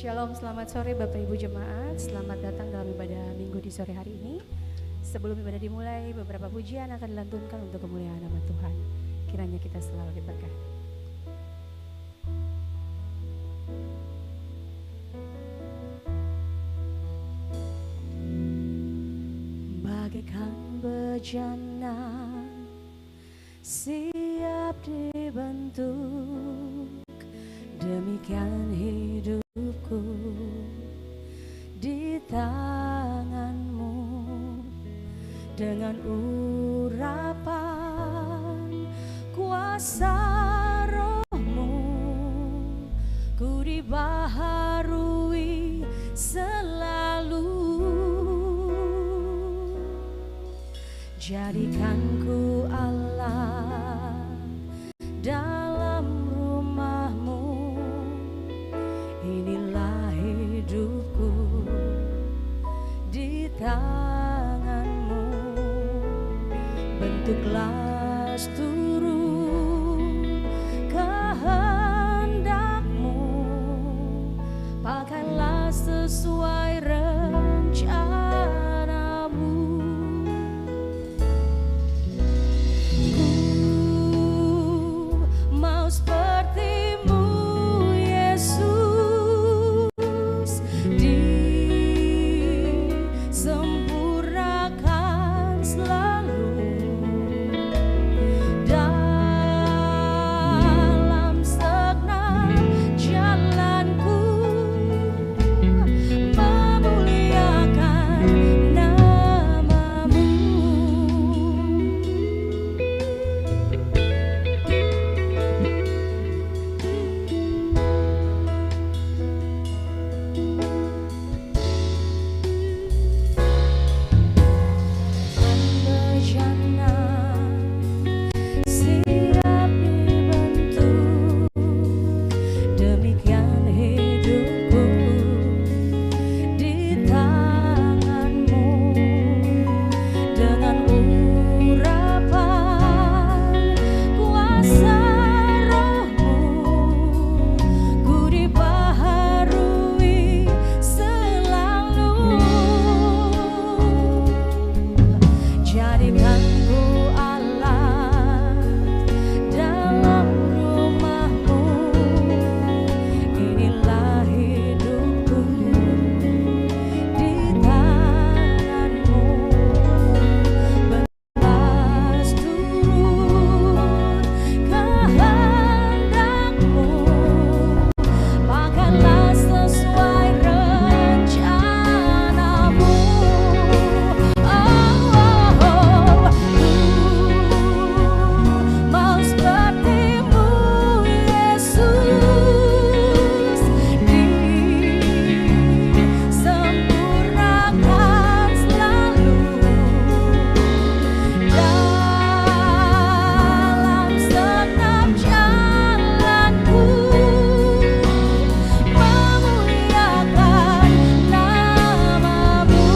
Shalom, selamat sore Bapak Ibu Jemaat. Selamat datang dalam ibadah Minggu di sore hari ini. Sebelum ibadah dimulai, beberapa pujian akan dilantunkan untuk kemuliaan nama Tuhan. Kiranya kita selalu diberkati. Bagaikan bejana siap dibentuk, demikian hidupku di tanganmu. Dengan urapan kuasa rohmu, ku dibaharui selalu. Jadikanku Allah dalam rumahmu, inilah hidupku di tanganmu. Bentuklah seluruh kehendakmu, pakailah sesuai rencanamu. Ku mau sepertimu Yesus, disempurnakan selalu dalam segenap jalanku, memuliakan namamu. Bejana siap dibentuk, demikian hidupku di tanganmu. Dengan urapan kuasa rohmu, ku dibaharui selalu. Jadikanku Allah dalam rumahmu, inilah hidupku di tanganmu. Belas turut kehendakmu, pakailah sesuai rencanamu. Mau sepertimu Yesus, disempurnakan selalu dalam segenap jalanku, memuliakan namamu.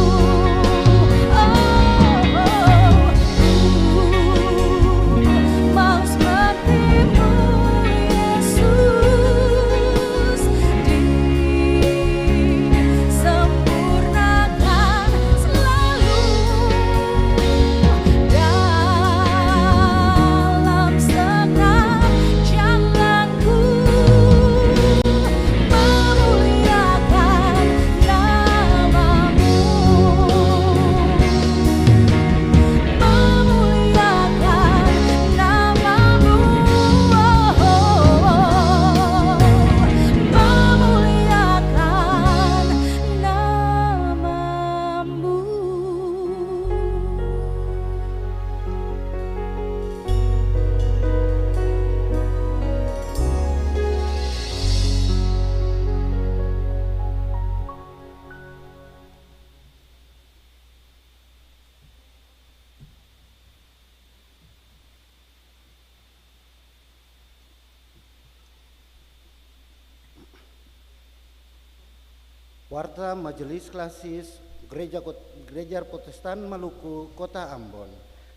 Mau sepertimu Yesus, disempurnakan selalu dalam segenap jalanku, memuliakan namamu. Memuliakan namamu, memuliakan namamu. Warta Majelis Klasis Gereja Protestan Maluku, Kota Ambon,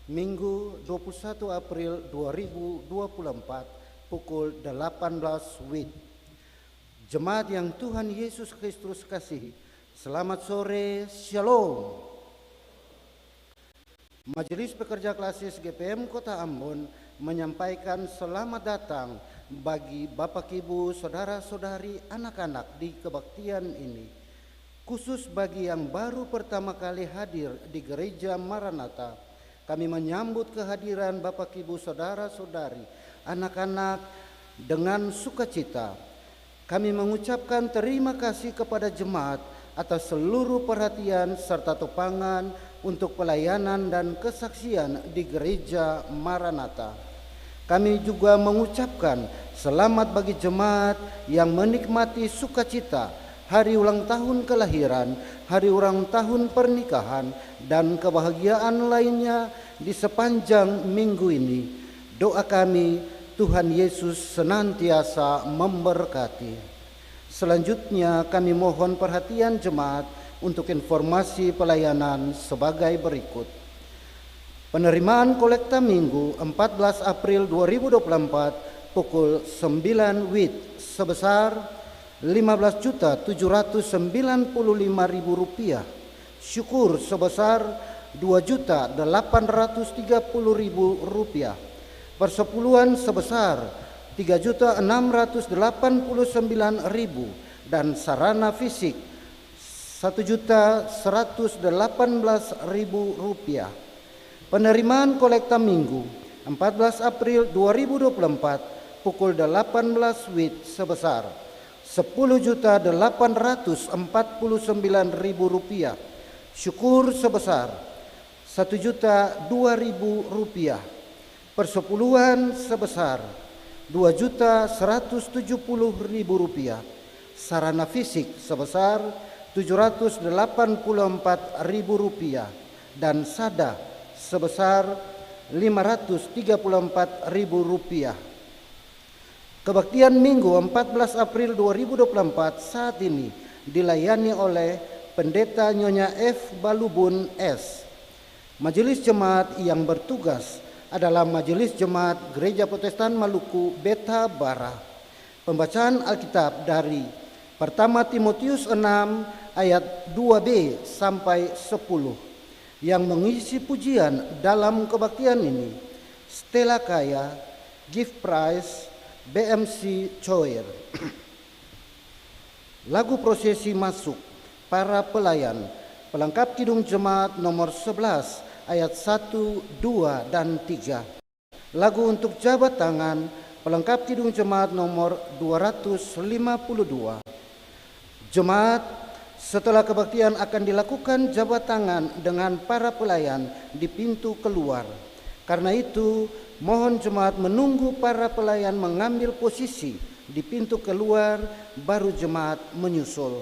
Minggu 21 April 2024, pukul 18 WIB. Jemaat yang Tuhan Yesus Kristus kasihi, selamat sore, Shalom. Majelis Pekerja Klasis GPM Kota Ambon menyampaikan selamat datang bagi Bapak Ibu, Saudara-saudari, anak-anak di kebaktian ini. Khusus bagi yang baru pertama kali hadir di Gereja Maranatha, kami menyambut kehadiran Bapak Ibu, Saudara-saudari, anak-anak dengan sukacita. Kami mengucapkan terima kasih kepada jemaat atas seluruh perhatian serta topangan untuk pelayanan dan kesaksian di Gereja Maranatha. Kami juga mengucapkan selamat bagi jemaat yang menikmati sukacita hari ulang tahun kelahiran, hari ulang tahun pernikahan, dan kebahagiaan lainnya di sepanjang minggu ini. Doa kami, Tuhan Yesus senantiasa memberkati. Selanjutnya kami mohon perhatian jemaat untuk informasi pelayanan sebagai berikut. Penerimaan kolekta Minggu 14 April 2024 pukul 9 WIB sebesar Rp15.795.000. Syukur sebesar Rp2.830.000. Persepuluhan sebesar Rp3.689.000 dan sarana fisik Rp1.118.000. Penerimaan kolekta Minggu 14 April 2024 pukul 18 WIB sebesar Rp10.849.000. Syukur sebesar Rp1.002.000. Persepuluhan sebesar Rp2.170.000. Sarana fisik sebesar Rp784.000 dan sada sebesar Rp534.000. Kebaktian Minggu 14 April 2024 saat ini dilayani oleh Pendeta Nyonya F. Balubun S. Majelis jemaat yang bertugas adalah Majelis Jemaat Gereja Protestan Maluku Beta Bara. Pembacaan Alkitab dari Pertama Timotius 6 ayat 2b sampai 10. Yang mengisi pujian dalam kebaktian ini, Stella Kaya, Gift Prize, BMC Choir. Lagu prosesi masuk para pelayan, pelengkap Kidung Jemaat nomor 11 ayat 1, 2, dan 3. Lagu untuk jabat tangan, pelengkap Kidung Jemaat nomor 252. Jemaat, setelah kebaktian akan dilakukan jabat tangan dengan para pelayan di pintu keluar. Karena itu, mohon jemaat menunggu para pelayan mengambil posisi di pintu keluar, baru jemaat menyusul.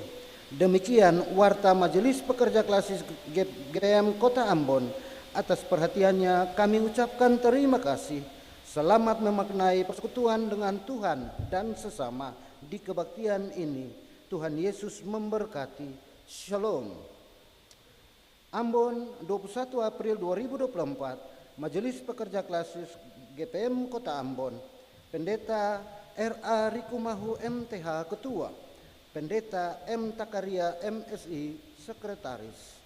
Demikian warta Majelis Pekerja Klasis GPM Kota Ambon. Atas perhatiannya kami ucapkan terima kasih. Selamat memaknai persekutuan dengan Tuhan dan sesama di kebaktian ini. Tuhan Yesus memberkati. Shalom. Ambon, 21 April 2024, Majelis Pekerja Klasis GPM Kota Ambon. Pendeta R.A. Rikumahu MTH Ketua, Pendeta M. Takaria MSI Sekretaris.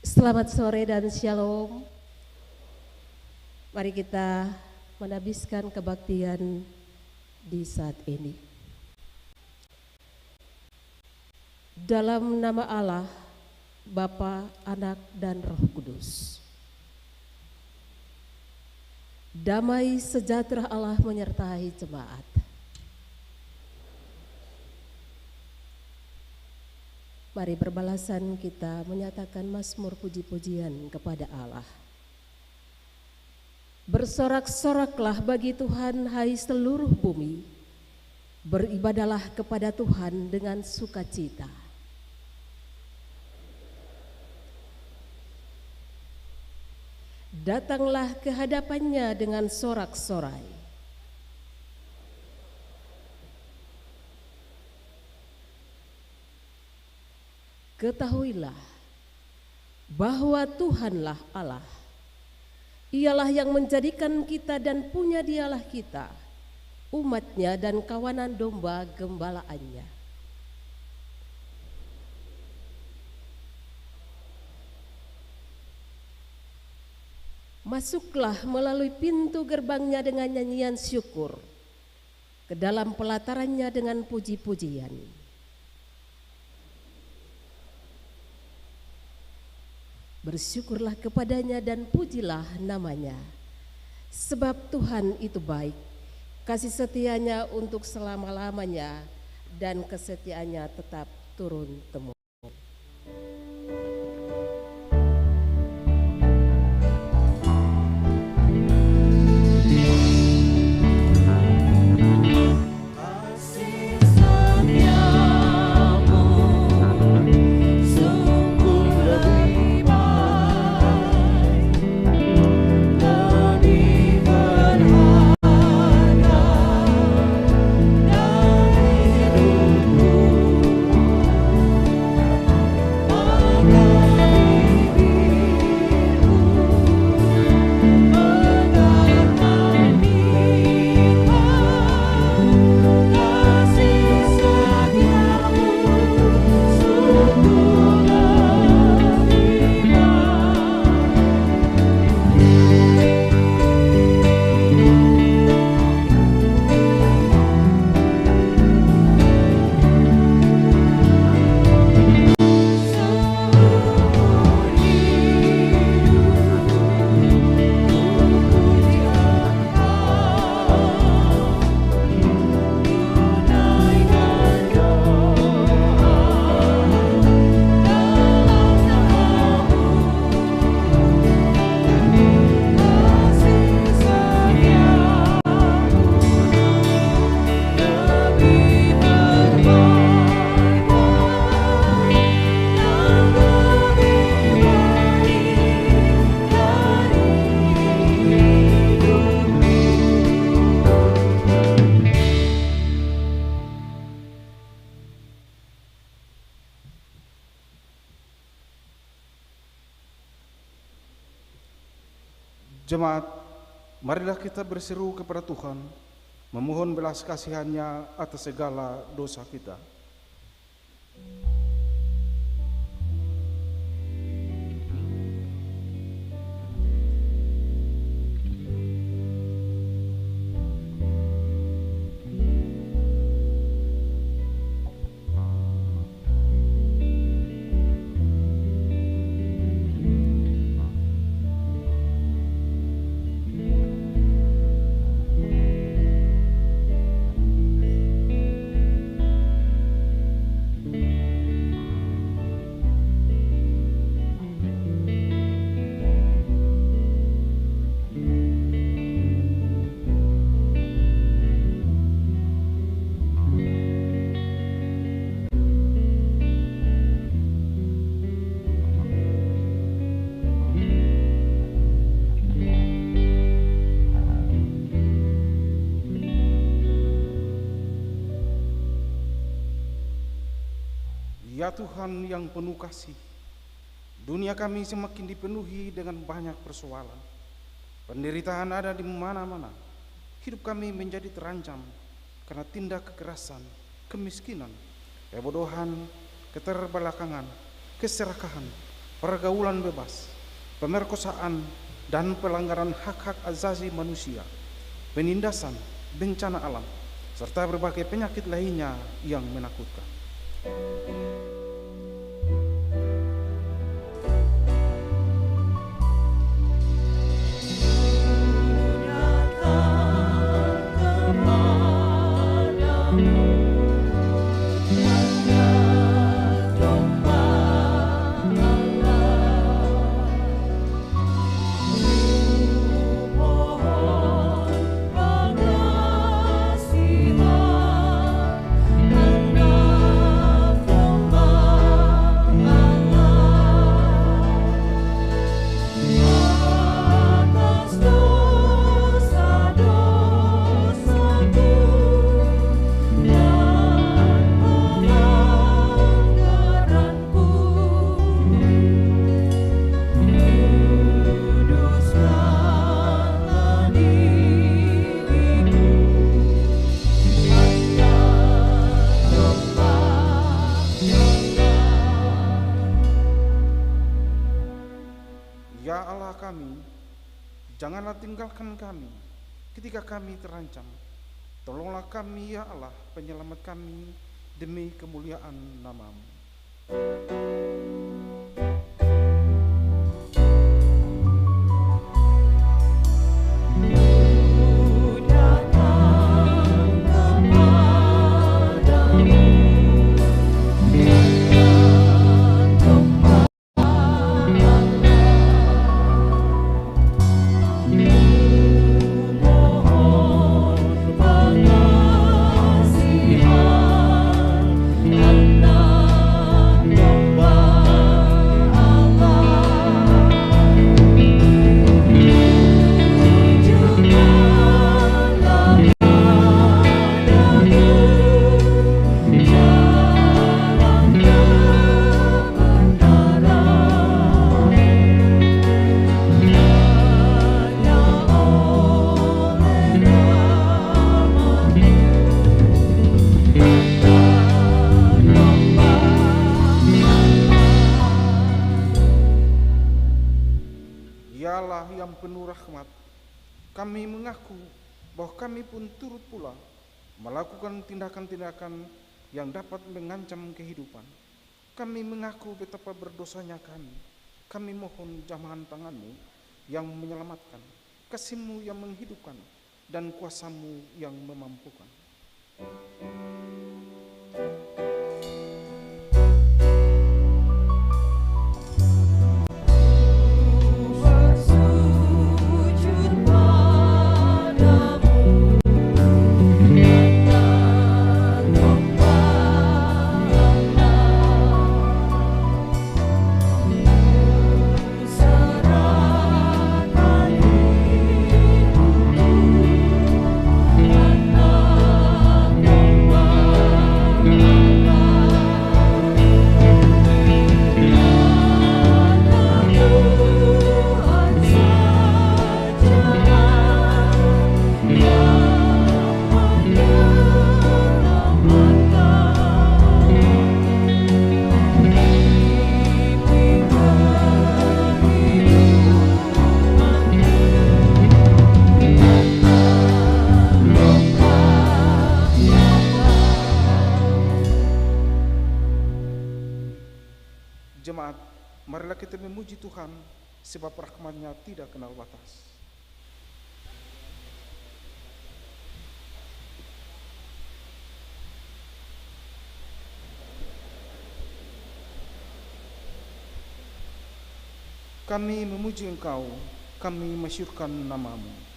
Selamat sore dan shalom. Mari kita menabiskan kebaktian di saat ini. Dalam nama Allah, Bapa, Anak, dan Roh Kudus. Damai sejahtera Allah menyertai jemaat. Mari berbalasan kita menyatakan mazmur puji-pujian kepada Allah. Bersorak-soraklah bagi Tuhan, hai seluruh bumi. Beribadalah kepada Tuhan dengan sukacita. Datanglah ke hadapannya dengan sorak-sorai. Ketahuilah bahwa Tuhanlah Allah. Ialah yang menjadikan kita dan punya dialah kita, umatnya dan kawanan domba gembalaannya. Masuklah melalui pintu gerbangnya dengan nyanyian syukur, ke dalam pelatarannya dengan puji-pujian. Bersyukurlah kepadanya dan pujilah namanya. Sebab Tuhan itu baik, kasih setianya untuk selama-lamanya, dan kesetiaannya tetap turun-temurun. Jemaat, marilah kita berseru kepada Tuhan, memohon belas kasihan-Nya atas segala dosa kita. Ya Tuhan yang penuh kasih, dunia kami semakin dipenuhi dengan banyak persoalan. Penderitaan ada di mana-mana. Hidup kami menjadi terancam karena tindak kekerasan, kemiskinan, kebodohan, keterbelakangan, keserakahan, pergaulan bebas, pemerkosaan, dan pelanggaran hak-hak asasi manusia, penindasan, bencana alam, serta berbagai penyakit lainnya yang menakutkan. Ya Allah kami, janganlah tinggalkan kami ketika kami terancam. Tolonglah kami ya Allah, penyelamat kami, demi kemuliaan nama-Mu. Dialah yang penuh rahmat. Kami mengaku bahwa kami pun turut pula melakukan tindakan-tindakan yang dapat mengancam kehidupan. Kami mengaku betapa berdosanya kami. Kami mohon jamahan tangan-Mu yang menyelamatkan, kasih-Mu yang menghidupkan, dan kuasa-Mu yang memampukan. Jemaat, marilah kita memuji Tuhan, sebab rahmat-Nya tidak kenal batas. Kami memuji Engkau, kami masyurkan nama-Mu.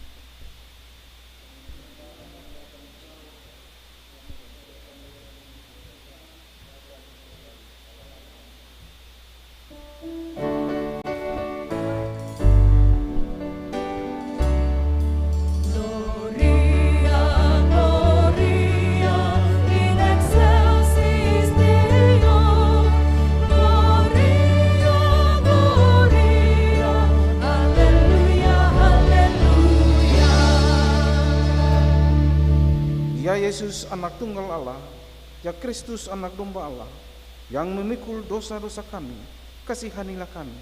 Ya Yesus, anak tunggal Allah, ya Kristus, anak domba Allah, yang memikul dosa-dosa kami, kasihanilah kami.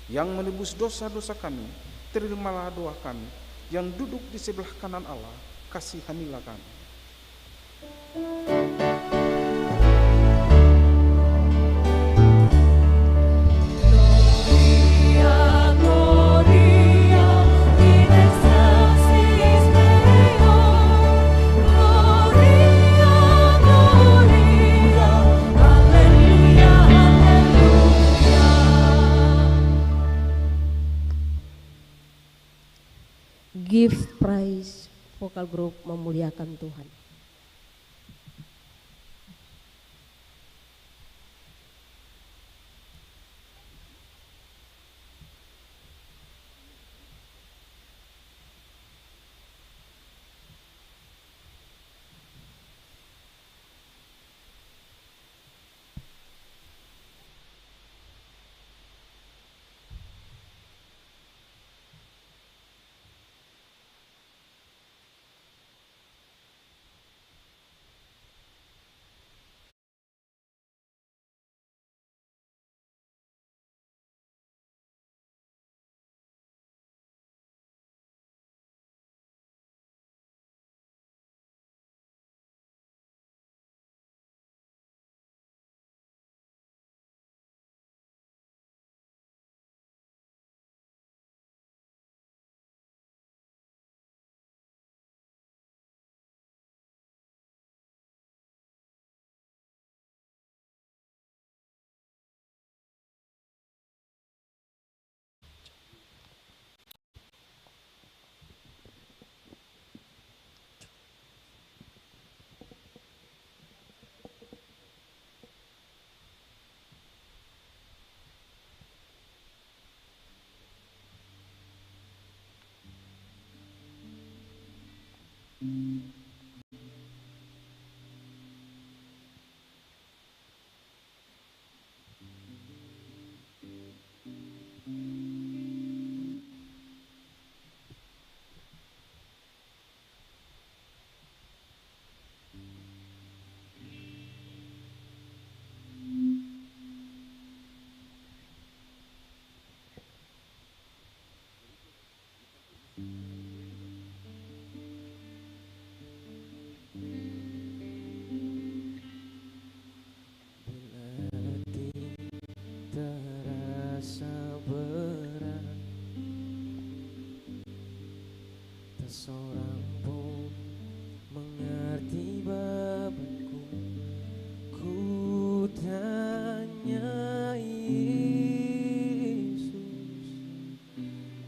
Yang menebus dosa-dosa kami, terimalah doa kami. Yang duduk di sebelah kanan Allah, kasihanilah kami. Give praise, vokal group memuliakan Tuhan. Seorang pun mengerti bebanku, ku tanya Yesus,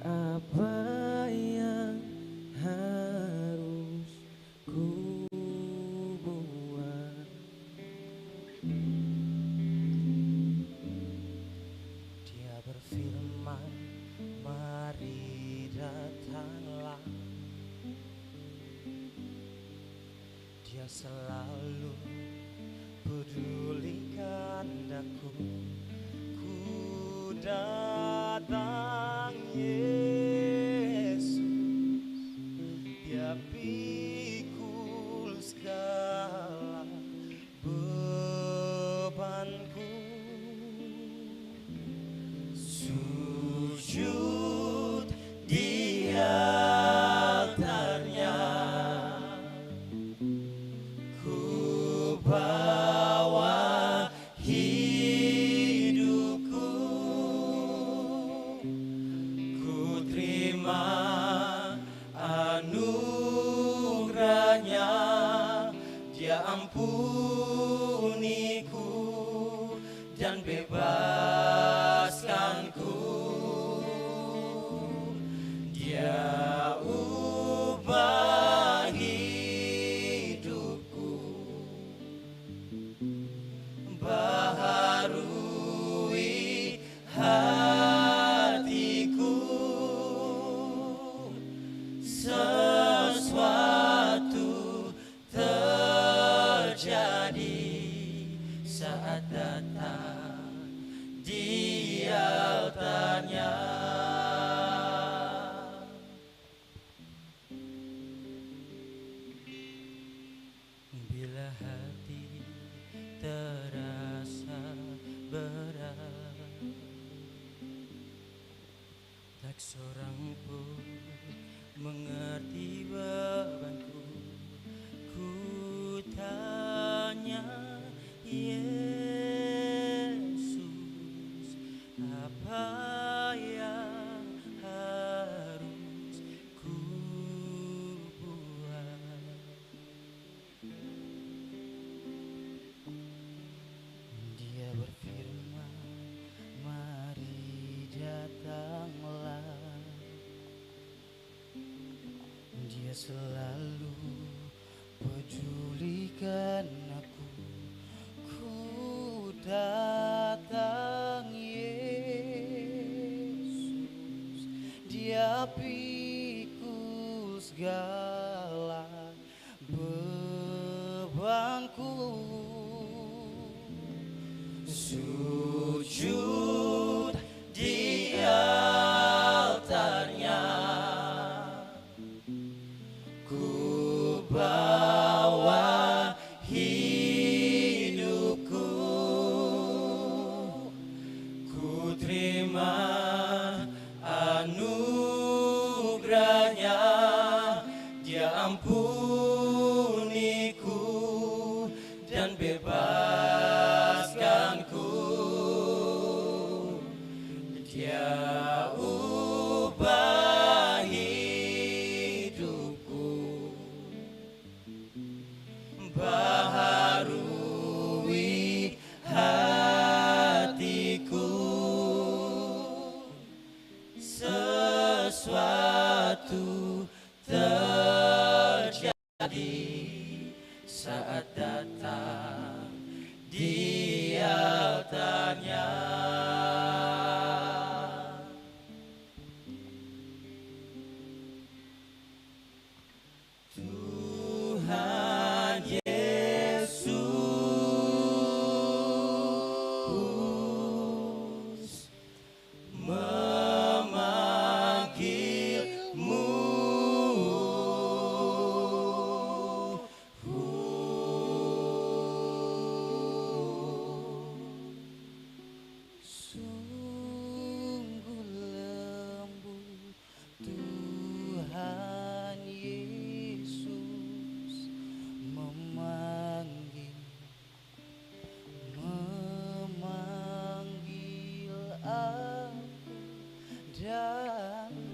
apa yang harus ku buat? Dia berfirman, mari datanglah. Dia selalu pedulikan daku, ku datang Yesus, Dia pikul segala bebanku. Sujud di altarnya, bawa hidupku, seorang pun mengerti bebanku. Ku tanya Yesus, apa yang harus ku buat? Dia berfirman, mari datanglah. Dia selalu pedulikan aku. Ku datang Yesus, Dia pikul segala bebanku. Sujud di altarnya, ku bawa hidupku. Ku terima anugerahnya, Dia ampuniku dan bebaskanku. Dia ubah hidupku, baharui hatiku. Sesuatu terjadi saat datang di altarnya. Tuhan Yesus memanggilmu. Sungguh lembut Tuhan Yesus memanggil aku datang.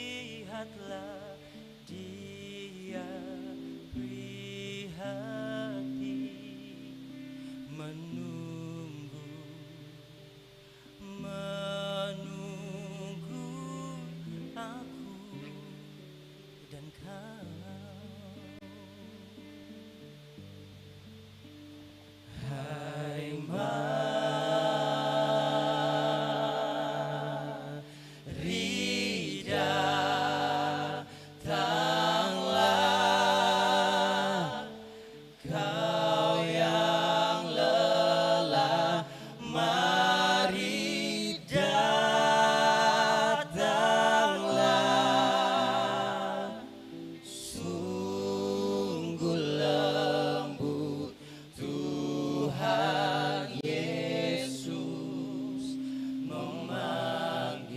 Lihatlah Dia prihati menunggu aku dan kau. Hai mari datanglah, kau yang lelah, mari datanglah. Sungguh lembut Tuhan Yesus memanggil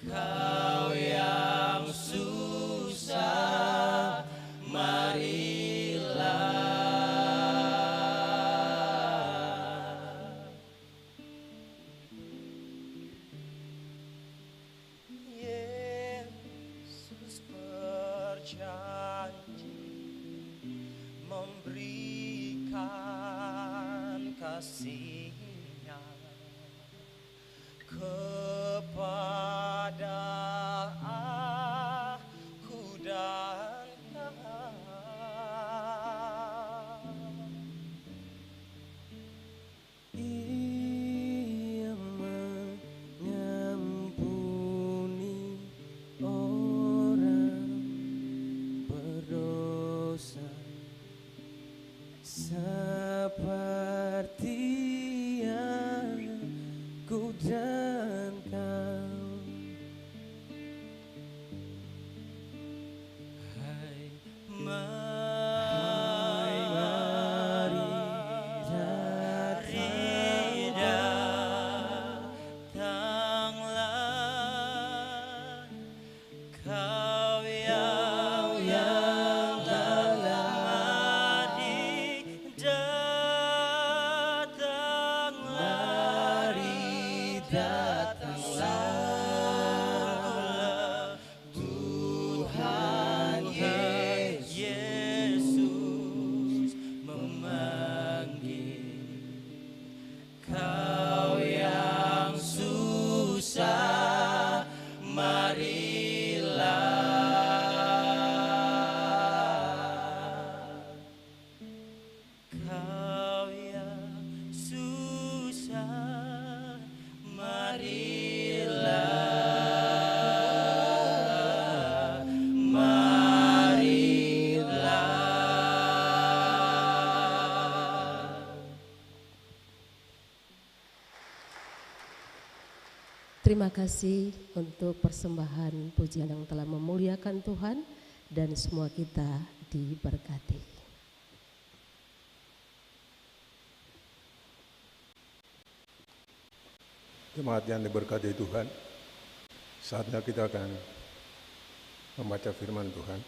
kau yang susah, marilah. Yesus berjanji memberikan kasih-Nya kepada aku dan kau. Ia mengampuni orang berdosa seperti aku dan kau. Hai mari Terima kasih untuk persembahan pujian yang telah memuliakan Tuhan dan semua kita diberkati. Jemaat yang diberkati Tuhan, saatnya kita akan membaca firman Tuhan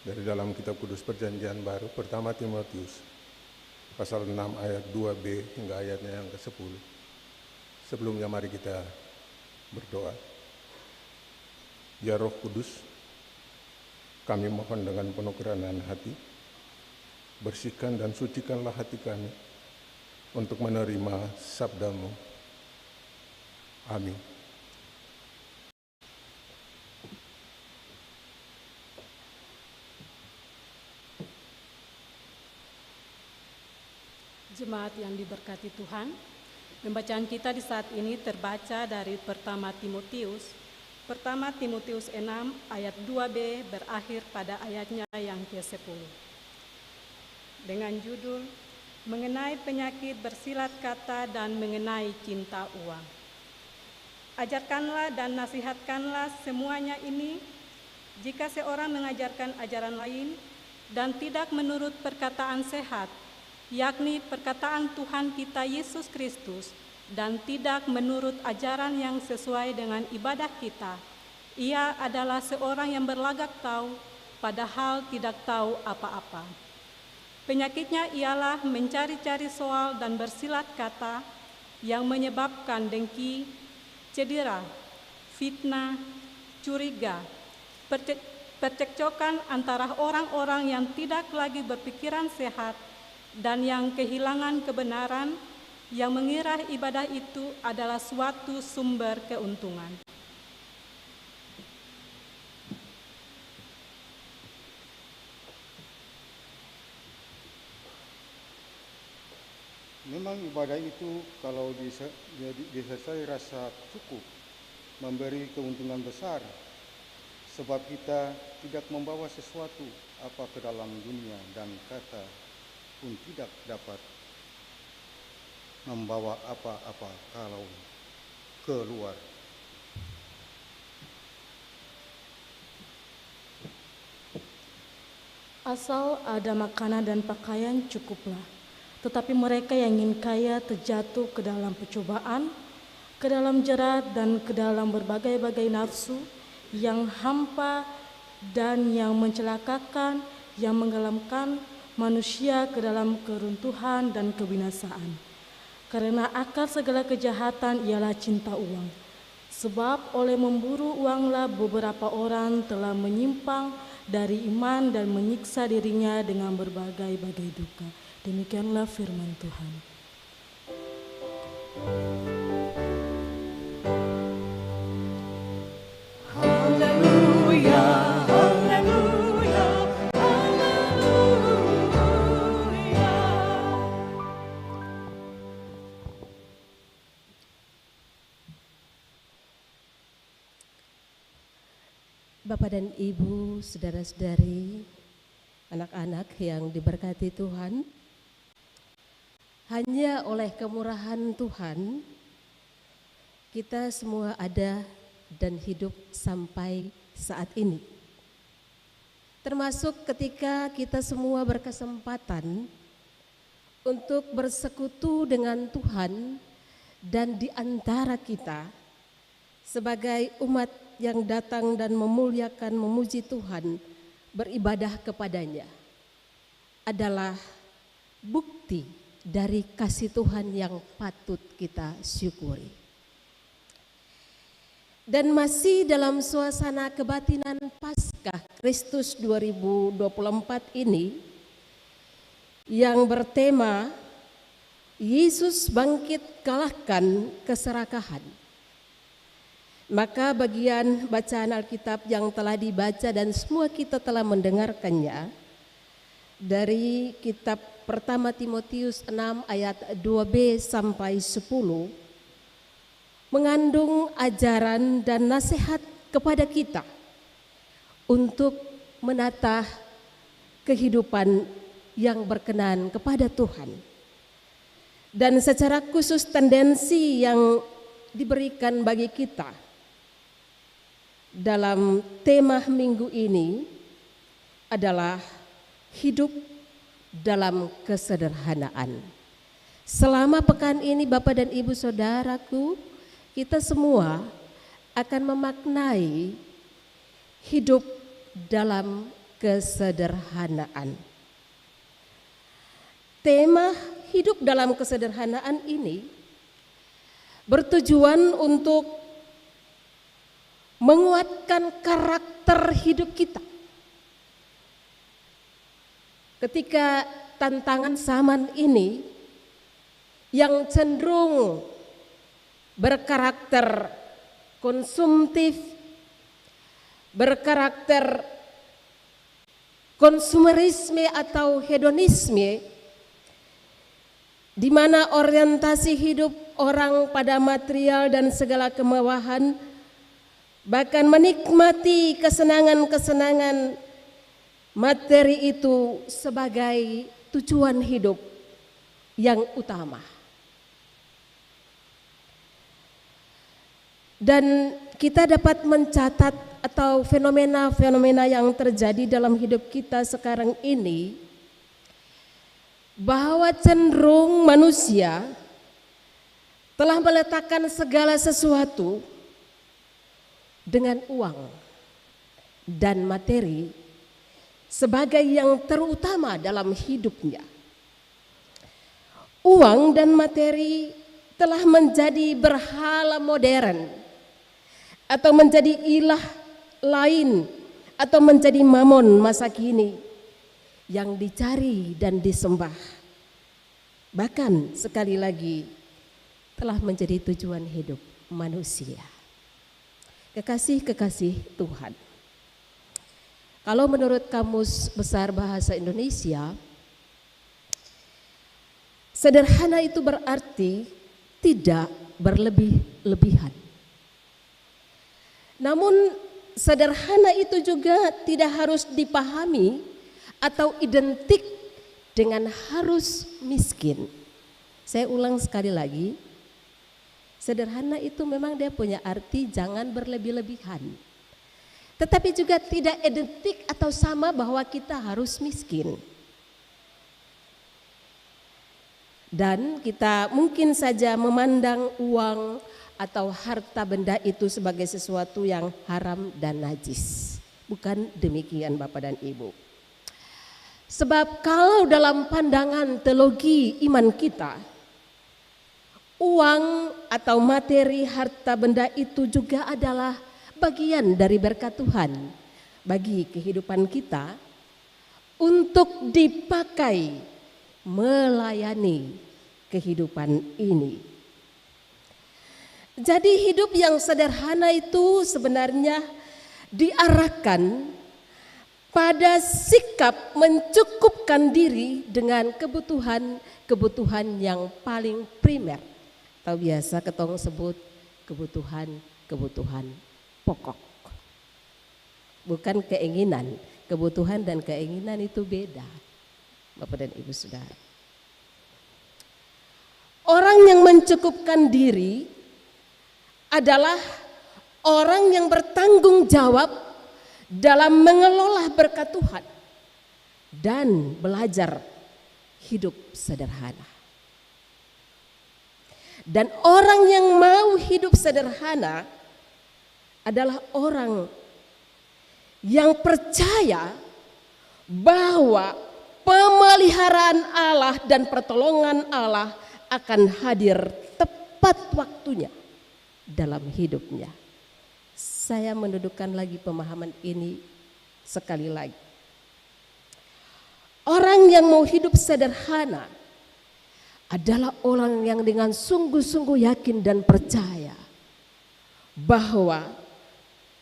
dari dalam kitab Kudus Perjanjian Baru, pertama Timotius, pasal 6 ayat 2b hingga ayatnya yang ke-10. Sebelumnya mari kita berdoa. Ya Roh Kudus, kami mohon dengan penuh kerendahan hati, bersihkan dan sucikanlah hati kami untuk menerima sabda-Mu. Amin. Jemaat yang diberkati Tuhan, pembacaan kita di saat ini terbaca dari pertama Timotius 6 ayat 2b berakhir pada ayatnya yang ke-10. Dengan judul, mengenai penyakit bersilat kata dan mengenai cinta uang. Ajarkanlah dan nasihatkanlah semuanya ini, jika seorang mengajarkan ajaran lain dan tidak menurut perkataan sehat, yakni perkataan Tuhan kita Yesus Kristus, dan tidak menurut ajaran yang sesuai dengan ibadah kita, ia adalah seorang yang berlagak tahu, padahal tidak tahu apa-apa. Penyakitnya ialah mencari-cari soal dan bersilat kata yang menyebabkan dengki, cedera, fitnah, curiga, percekcokan antara orang-orang yang tidak lagi berpikiran sehat dan yang kehilangan kebenaran, yang mengira ibadah itu adalah suatu sumber keuntungan. Memang ibadah itu kalau disertai rasa cukup, memberi keuntungan besar, sebab kita tidak membawa sesuatu apa ke dalam dunia, dan kata pun tidak dapat membawa apa-apa kalau keluar. Asal ada makanan dan pakaian cukuplah, tetapi mereka yang ingin kaya terjatuh ke dalam percobaan, ke dalam jerat dan ke dalam berbagai-bagai nafsu yang hampa dan yang mencelakakan, yang menggelamkan manusia ke dalam keruntuhan dan kebinasaan. Karena akar segala kejahatan ialah cinta uang. Sebab oleh memburu uanglah beberapa orang telah menyimpang dari iman dan menyiksa dirinya dengan berbagai-bagai duka. Demikianlah firman Tuhan. Haleluya, haleluya, haleluya. Bapak dan Ibu, saudara-saudari, anak-anak yang diberkati Tuhan, hanya oleh kemurahan Tuhan kita semua ada dan hidup sampai saat ini. Termasuk ketika kita semua berkesempatan untuk bersekutu dengan Tuhan, dan di antara kita sebagai umat yang datang dan memuliakan, memuji Tuhan, beribadah kepadanya, adalah bukti dari kasih Tuhan yang patut kita syukuri. Dan masih dalam suasana kebatinan Paskah Kristus 2024 ini, yang bertema Yesus bangkit kalahkan keserakahan. Maka bagian bacaan Alkitab yang telah dibaca dan semua kita telah mendengarkannya dari kitab pertama Timotius 6 ayat 2b sampai 10 mengandung ajaran dan nasihat kepada kita untuk menata kehidupan yang berkenan kepada Tuhan. Dan secara khusus tendensi yang diberikan bagi kita dalam tema minggu ini adalah hidup dalam kesederhanaan. Selama pekan ini Bapak dan Ibu Saudaraku, kita semua akan memaknai hidup dalam kesederhanaan. Tema hidup dalam kesederhanaan ini bertujuan untuk menguatkan karakter hidup kita. Ketika tantangan zaman ini yang cenderung berkarakter konsumtif, berkarakter konsumerisme atau hedonisme, di mana orientasi hidup orang pada material dan segala kemewahan, bahkan menikmati kesenangan-kesenangan materi itu sebagai tujuan hidup yang utama. Dan kita dapat mencatat atau fenomena-fenomena yang terjadi dalam hidup kita sekarang ini, bahwa cenderung manusia telah meletakkan segala sesuatu dengan uang dan materi sebagai yang terutama dalam hidupnya. Uang dan materi telah menjadi berhala modern atau menjadi ilah lain atau menjadi mamon masa kini yang dicari dan disembah. Bahkan sekali lagi telah menjadi tujuan hidup manusia. Kekasih-kekasih Tuhan, kalau menurut Kamus Besar Bahasa Indonesia, sederhana itu berarti tidak berlebih-lebihan. Namun sederhana itu juga tidak harus dipahami atau identik dengan harus miskin. Saya ulang sekali lagi, sederhana itu memang dia punya arti jangan berlebih-lebihan. Tetapi juga tidak identik atau sama bahwa kita harus miskin. Dan kita mungkin saja memandang uang atau harta benda itu sebagai sesuatu yang haram dan najis. Bukan demikian Bapak dan Ibu. Sebab kalau dalam pandangan teologi iman kita, uang atau materi harta benda itu juga adalah bagian dari berkat Tuhan bagi kehidupan kita untuk dipakai melayani kehidupan ini. Jadi hidup yang sederhana itu sebenarnya diarahkan pada sikap mencukupkan diri dengan kebutuhan yang paling primer, atau biasa ketong sebut kebutuhan pokok. Bukan keinginan, kebutuhan dan keinginan itu beda, Bapak dan Ibu Saudara. Orang yang mencukupkan diri adalah orang yang bertanggung jawab dalam mengelola berkat Tuhan dan belajar hidup sederhana. Dan orang yang mau hidup sederhana adalah orang yang percaya bahwa pemeliharaan Allah dan pertolongan Allah akan hadir tepat waktunya dalam hidupnya. Saya mendudukkan lagi pemahaman ini sekali lagi. Orang yang mau hidup sederhana adalah orang yang dengan sungguh-sungguh yakin dan percaya bahwa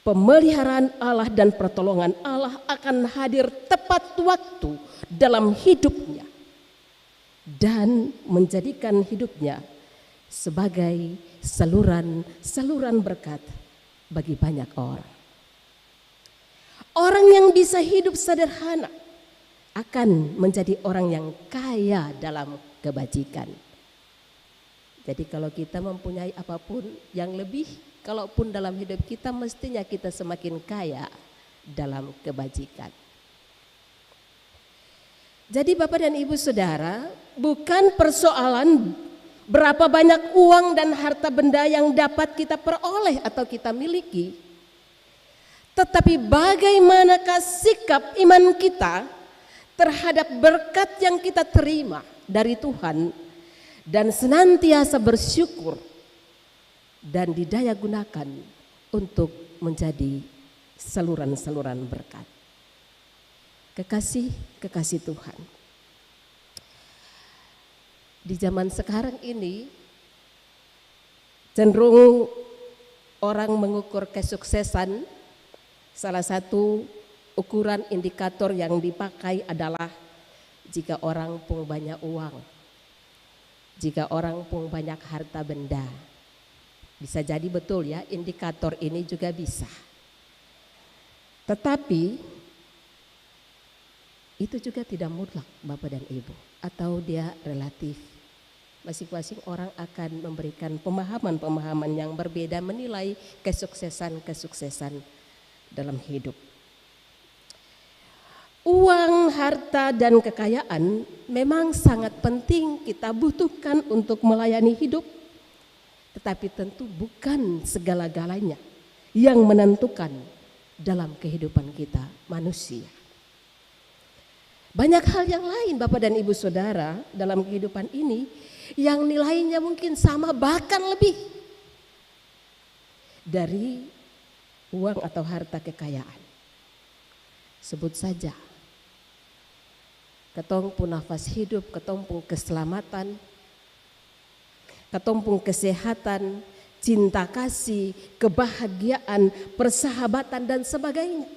pemeliharaan Allah dan pertolongan Allah akan hadir tepat waktu dalam hidupnya dan menjadikan hidupnya sebagai saluran berkat bagi banyak orang. Orang yang bisa hidup sederhana akan menjadi orang yang kaya dalam kebajikan. Jadi kalau kita mempunyai apapun yang lebih, kalaupun dalam hidup kita mestinya kita semakin kaya dalam kebajikan. Jadi Bapak dan Ibu Saudara, bukan persoalan berapa banyak uang dan harta benda yang dapat kita peroleh atau kita miliki, tetapi bagaimanakah sikap iman kita terhadap berkat yang kita terima dari Tuhan dan senantiasa bersyukur dan didaya gunakan untuk menjadi saluran-saluran berkat. Kekasih Tuhan. Di zaman sekarang ini cenderung orang mengukur kesuksesan, salah satu ukuran indikator yang dipakai adalah jika orang punya banyak uang, jika orang punya banyak harta benda. Bisa jadi betul ya, indikator ini juga bisa. Tetapi itu juga tidak mutlak Bapak dan Ibu, atau dia relatif. Masing-masing orang akan memberikan pemahaman-pemahaman yang berbeda menilai kesuksesan dalam hidup. Uang, harta, dan kekayaan memang sangat penting kita butuhkan untuk melayani hidup, tetapi tentu bukan segala-galanya yang menentukan dalam kehidupan kita manusia. Banyak hal yang lain Bapak dan Ibu Saudara dalam kehidupan ini yang nilainya mungkin sama bahkan lebih dari uang atau harta kekayaan. Sebut saja, ketong pun nafas hidup, ketong pun keselamatan, ketong pun kesehatan, cinta kasih, kebahagiaan, persahabatan dan sebagainya.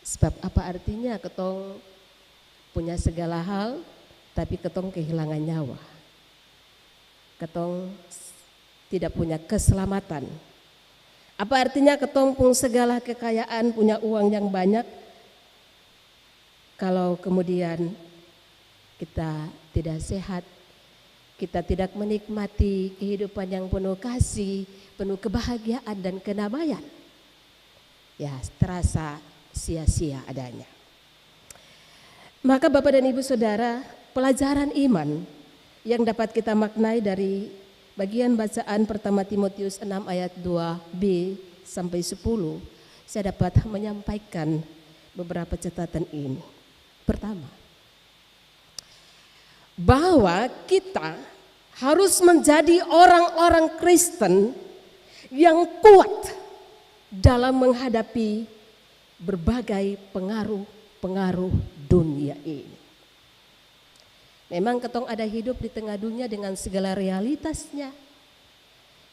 Sebab apa artinya ketong punya segala hal tapi ketong kehilangan nyawa. Ketong tidak punya keselamatan. Apa artinya ketong punya segala kekayaan, punya uang yang banyak, kalau kemudian kita tidak sehat, kita tidak menikmati kehidupan yang penuh kasih, penuh kebahagiaan dan kedamaian, ya terasa sia-sia adanya. Maka Bapak dan Ibu Saudara, pelajaran iman yang dapat kita maknai dari bagian bacaan pertama Timotius 6 ayat 2b sampai 10, saya dapat menyampaikan beberapa catatan ini. Pertama, bahwa kita harus menjadi orang-orang Kristen yang kuat dalam menghadapi berbagai pengaruh dunia ini. Memang ketong ada hidup di tengah dunia dengan segala realitasnya.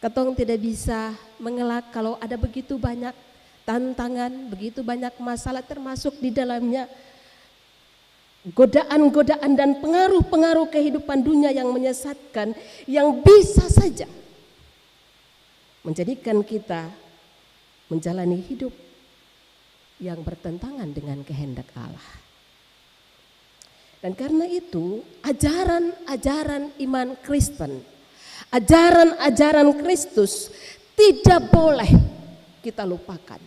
Ketong tidak bisa mengelak kalau ada begitu banyak tantangan, begitu banyak masalah, termasuk di dalamnya godaan-godaan dan pengaruh-pengaruh kehidupan dunia yang menyesatkan, yang bisa saja menjadikan kita menjalani hidup yang bertentangan dengan kehendak Allah. Dan karena itu ajaran-ajaran iman Kristen, ajaran-ajaran Kristus tidak boleh kita lupakan,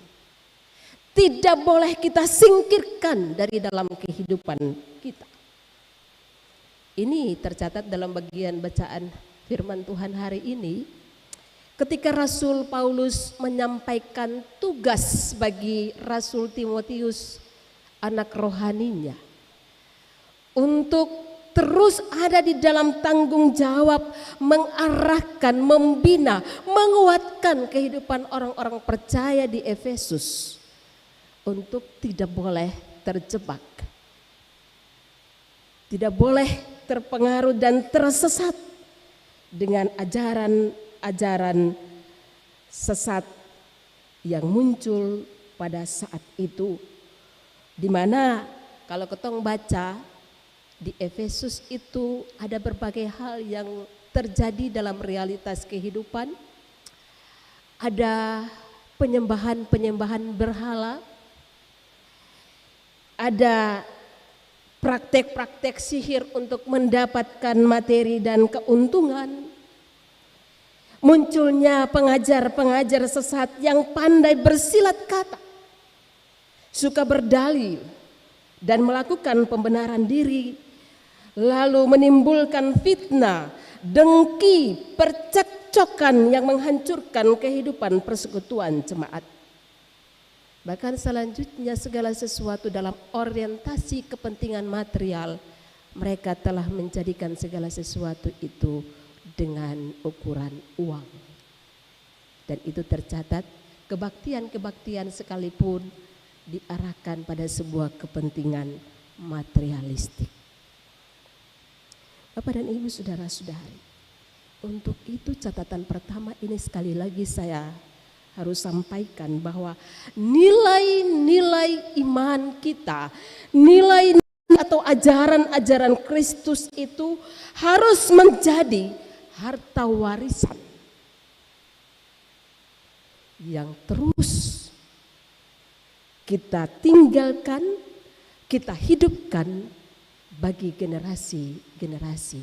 tidak boleh kita singkirkan dari dalam kehidupan kita. Ini tercatat dalam bagian bacaan firman Tuhan hari ini, ketika Rasul Paulus menyampaikan tugas bagi Rasul Timotius, anak rohaninya, untuk terus ada di dalam tanggung jawab mengarahkan, membina, menguatkan kehidupan orang-orang percaya di Efesus untuk tidak boleh terjebak, tidak boleh terpengaruh dan tersesat dengan ajaran sesat yang muncul pada saat itu, di mana kalau ketong baca di Efesus itu ada berbagai hal yang terjadi dalam realitas kehidupan. Ada penyembahan berhala, ada praktek-praktek sihir untuk mendapatkan materi dan keuntungan. Munculnya pengajar-pengajar sesat yang pandai bersilat kata, suka berdalil dan melakukan pembenaran diri, lalu menimbulkan fitnah, dengki, percekcokan yang menghancurkan kehidupan persekutuan jemaat. Bahkan selanjutnya segala sesuatu dalam orientasi kepentingan material, mereka telah menjadikan segala sesuatu itu dengan ukuran uang. Dan itu tercatat, kebaktian-kebaktian sekalipun diarahkan pada sebuah kepentingan materialistik. Bapak dan Ibu, saudara-saudari, untuk itu catatan pertama ini sekali lagi saya harus sampaikan bahwa nilai-nilai iman kita, nilai atau ajaran-ajaran Kristus itu harus menjadi harta warisan yang terus kita tinggalkan, kita hidupkan bagi generasi-generasi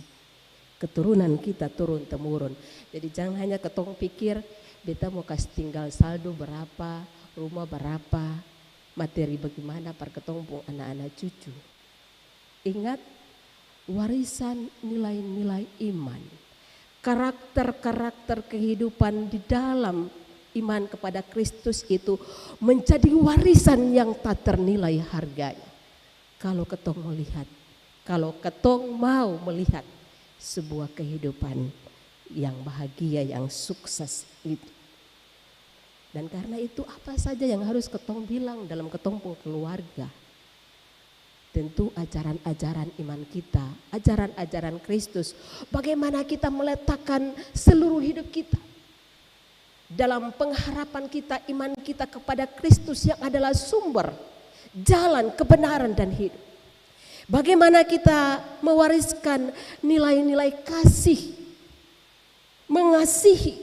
keturunan kita turun-temurun. Jadi jangan hanya ketong pikir beta mau kasih tinggal saldo berapa, rumah berapa, materi bagaimana per ketong pun anak-anak cucu. Ingat, warisan nilai-nilai iman, karakter-karakter kehidupan di dalam iman kepada Kristus itu menjadi warisan yang tak ternilai harganya. Kalau ketong melihat, kalau ketong mau melihat sebuah kehidupan yang bahagia, yang sukses itu. Dan karena itu apa saja yang harus ketong bilang dalam ketong keluarga? Tentu ajaran-ajaran iman kita, ajaran-ajaran Kristus. Bagaimana kita meletakkan seluruh hidup kita dalam pengharapan kita, iman kita kepada Kristus yang adalah sumber, jalan, kebenaran dan hidup. Bagaimana kita mewariskan nilai-nilai kasih, mengasihi,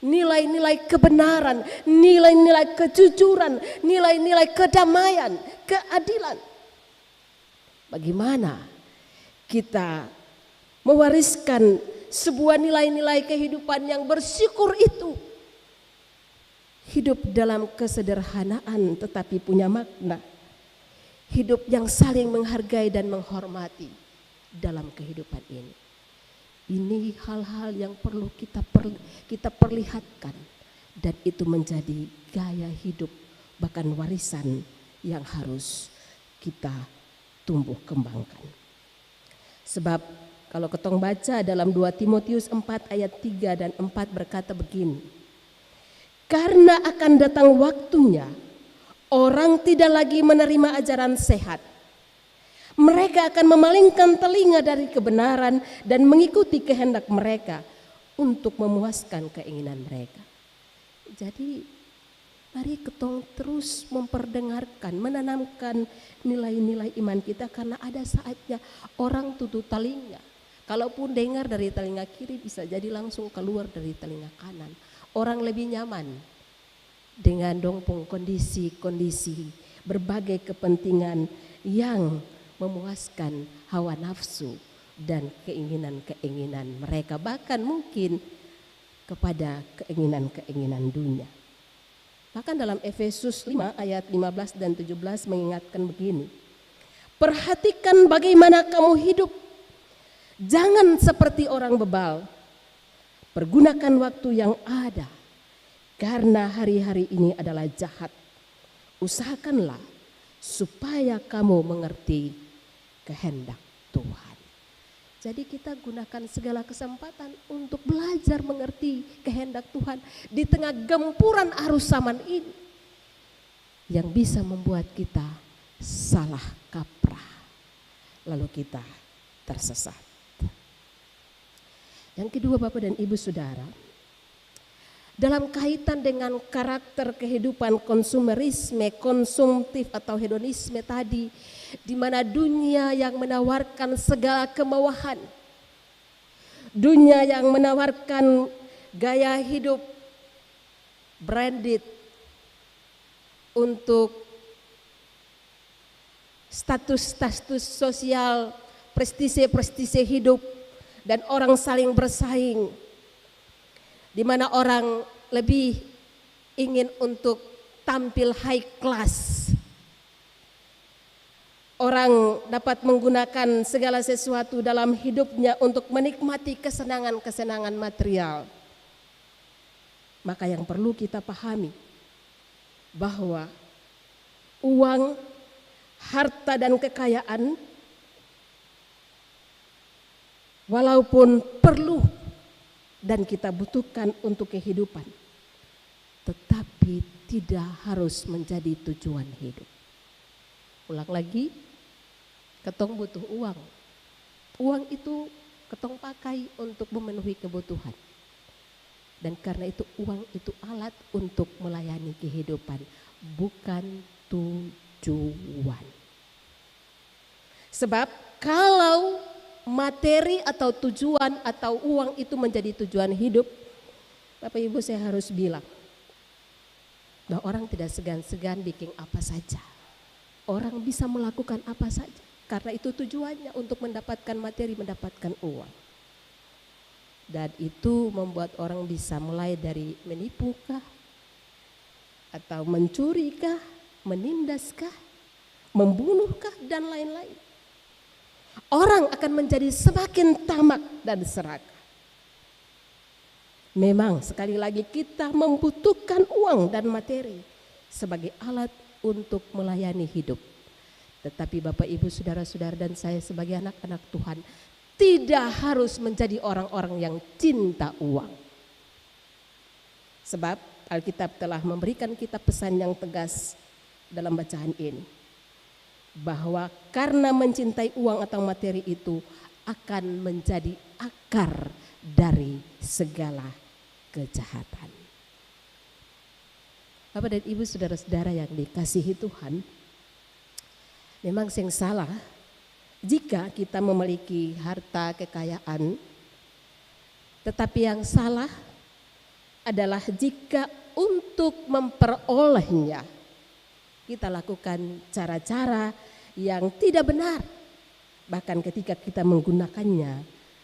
nilai-nilai kebenaran, nilai-nilai kejujuran, nilai-nilai kedamaian, keadilan. Bagaimana kita mewariskan sebuah nilai-nilai kehidupan yang bersyukur itu, hidup dalam kesederhanaan tetapi punya makna, hidup yang saling menghargai dan menghormati dalam kehidupan ini. Ini hal-hal yang perlu kita perlihatkan, dan itu menjadi gaya hidup, bahkan warisan yang harus kita tumbuh kembangkan. Sebab kalau ketong baca dalam 2 Timotius 4 ayat 3 dan 4 berkata begini, karena akan datang waktunya orang tidak lagi menerima ajaran sehat. Mereka akan memalingkan telinga dari kebenaran dan mengikuti kehendak mereka untuk memuaskan keinginan mereka. Jadi mari ketong terus memperdengarkan, menanamkan nilai-nilai iman kita, karena ada saatnya orang tutup telinga. Kalaupun dengar dari telinga kiri bisa jadi langsung keluar dari telinga kanan. Orang lebih nyaman dengan dongpong kondisi-kondisi berbagai kepentingan yang memuaskan hawa nafsu dan keinginan-keinginan mereka, bahkan mungkin kepada keinginan-keinginan dunia. Bahkan dalam Efesus 5 ayat 15 dan 17 mengingatkan begini, perhatikan bagaimana kamu hidup, jangan seperti orang bebal, pergunakan waktu yang ada, karena hari-hari ini adalah jahat. Usahakanlah supaya kamu mengerti kehendak Tuhan. Jadi kita gunakan segala kesempatan untuk belajar mengerti kehendak Tuhan di tengah gempuran arus zaman ini yang bisa membuat kita salah kaprah, lalu kita tersesat. Yang kedua, Bapak dan Ibu Saudara, dalam kaitan dengan karakter kehidupan konsumerisme, konsumtif atau hedonisme tadi, di mana dunia yang menawarkan segala kemewahan, dunia yang menawarkan gaya hidup branded untuk status-status sosial, prestise hidup, dan orang saling bersaing, di mana orang lebih ingin untuk tampil high class. Orang dapat menggunakan segala sesuatu dalam hidupnya untuk menikmati kesenangan-kesenangan material. Maka yang perlu kita pahami bahwa uang, harta dan kekayaan walaupun perlu dan kita butuhkan untuk kehidupan, tetapi tidak harus menjadi tujuan hidup. Ulang lagi, ketong butuh uang. Uang itu ketong pakai untuk memenuhi kebutuhan. Dan karena itu uang itu alat untuk melayani kehidupan, bukan tujuan. Sebab kalau materi atau tujuan atau uang itu menjadi tujuan hidup, Bapak Ibu saya harus bilang bahwa orang tidak segan-segan bikin apa saja. Orang bisa melakukan apa saja karena itu tujuannya untuk mendapatkan materi, mendapatkan uang. Dan itu membuat orang bisa mulai dari menipukah, atau mencurikah, menindaskah, membunuhkah, dan lain-lain. Orang akan menjadi semakin tamak dan serakah. Memang sekali lagi kita membutuhkan uang dan materi sebagai alat untuk melayani hidup. Tetapi Bapak Ibu saudara-saudara dan saya sebagai anak-anak Tuhan tidak harus menjadi orang-orang yang cinta uang. Sebab Alkitab telah memberikan kita pesan yang tegas dalam bacaan ini. Bahwa karena mencintai uang atau materi itu akan menjadi akar dari segala kejahatan. Bapak dan Ibu saudara-saudara yang dikasihi Tuhan, memang yang salah jika kita memiliki harta kekayaan, tetapi yang salah adalah jika untuk memperolehnya kita lakukan cara-cara yang tidak benar, bahkan ketika kita menggunakannya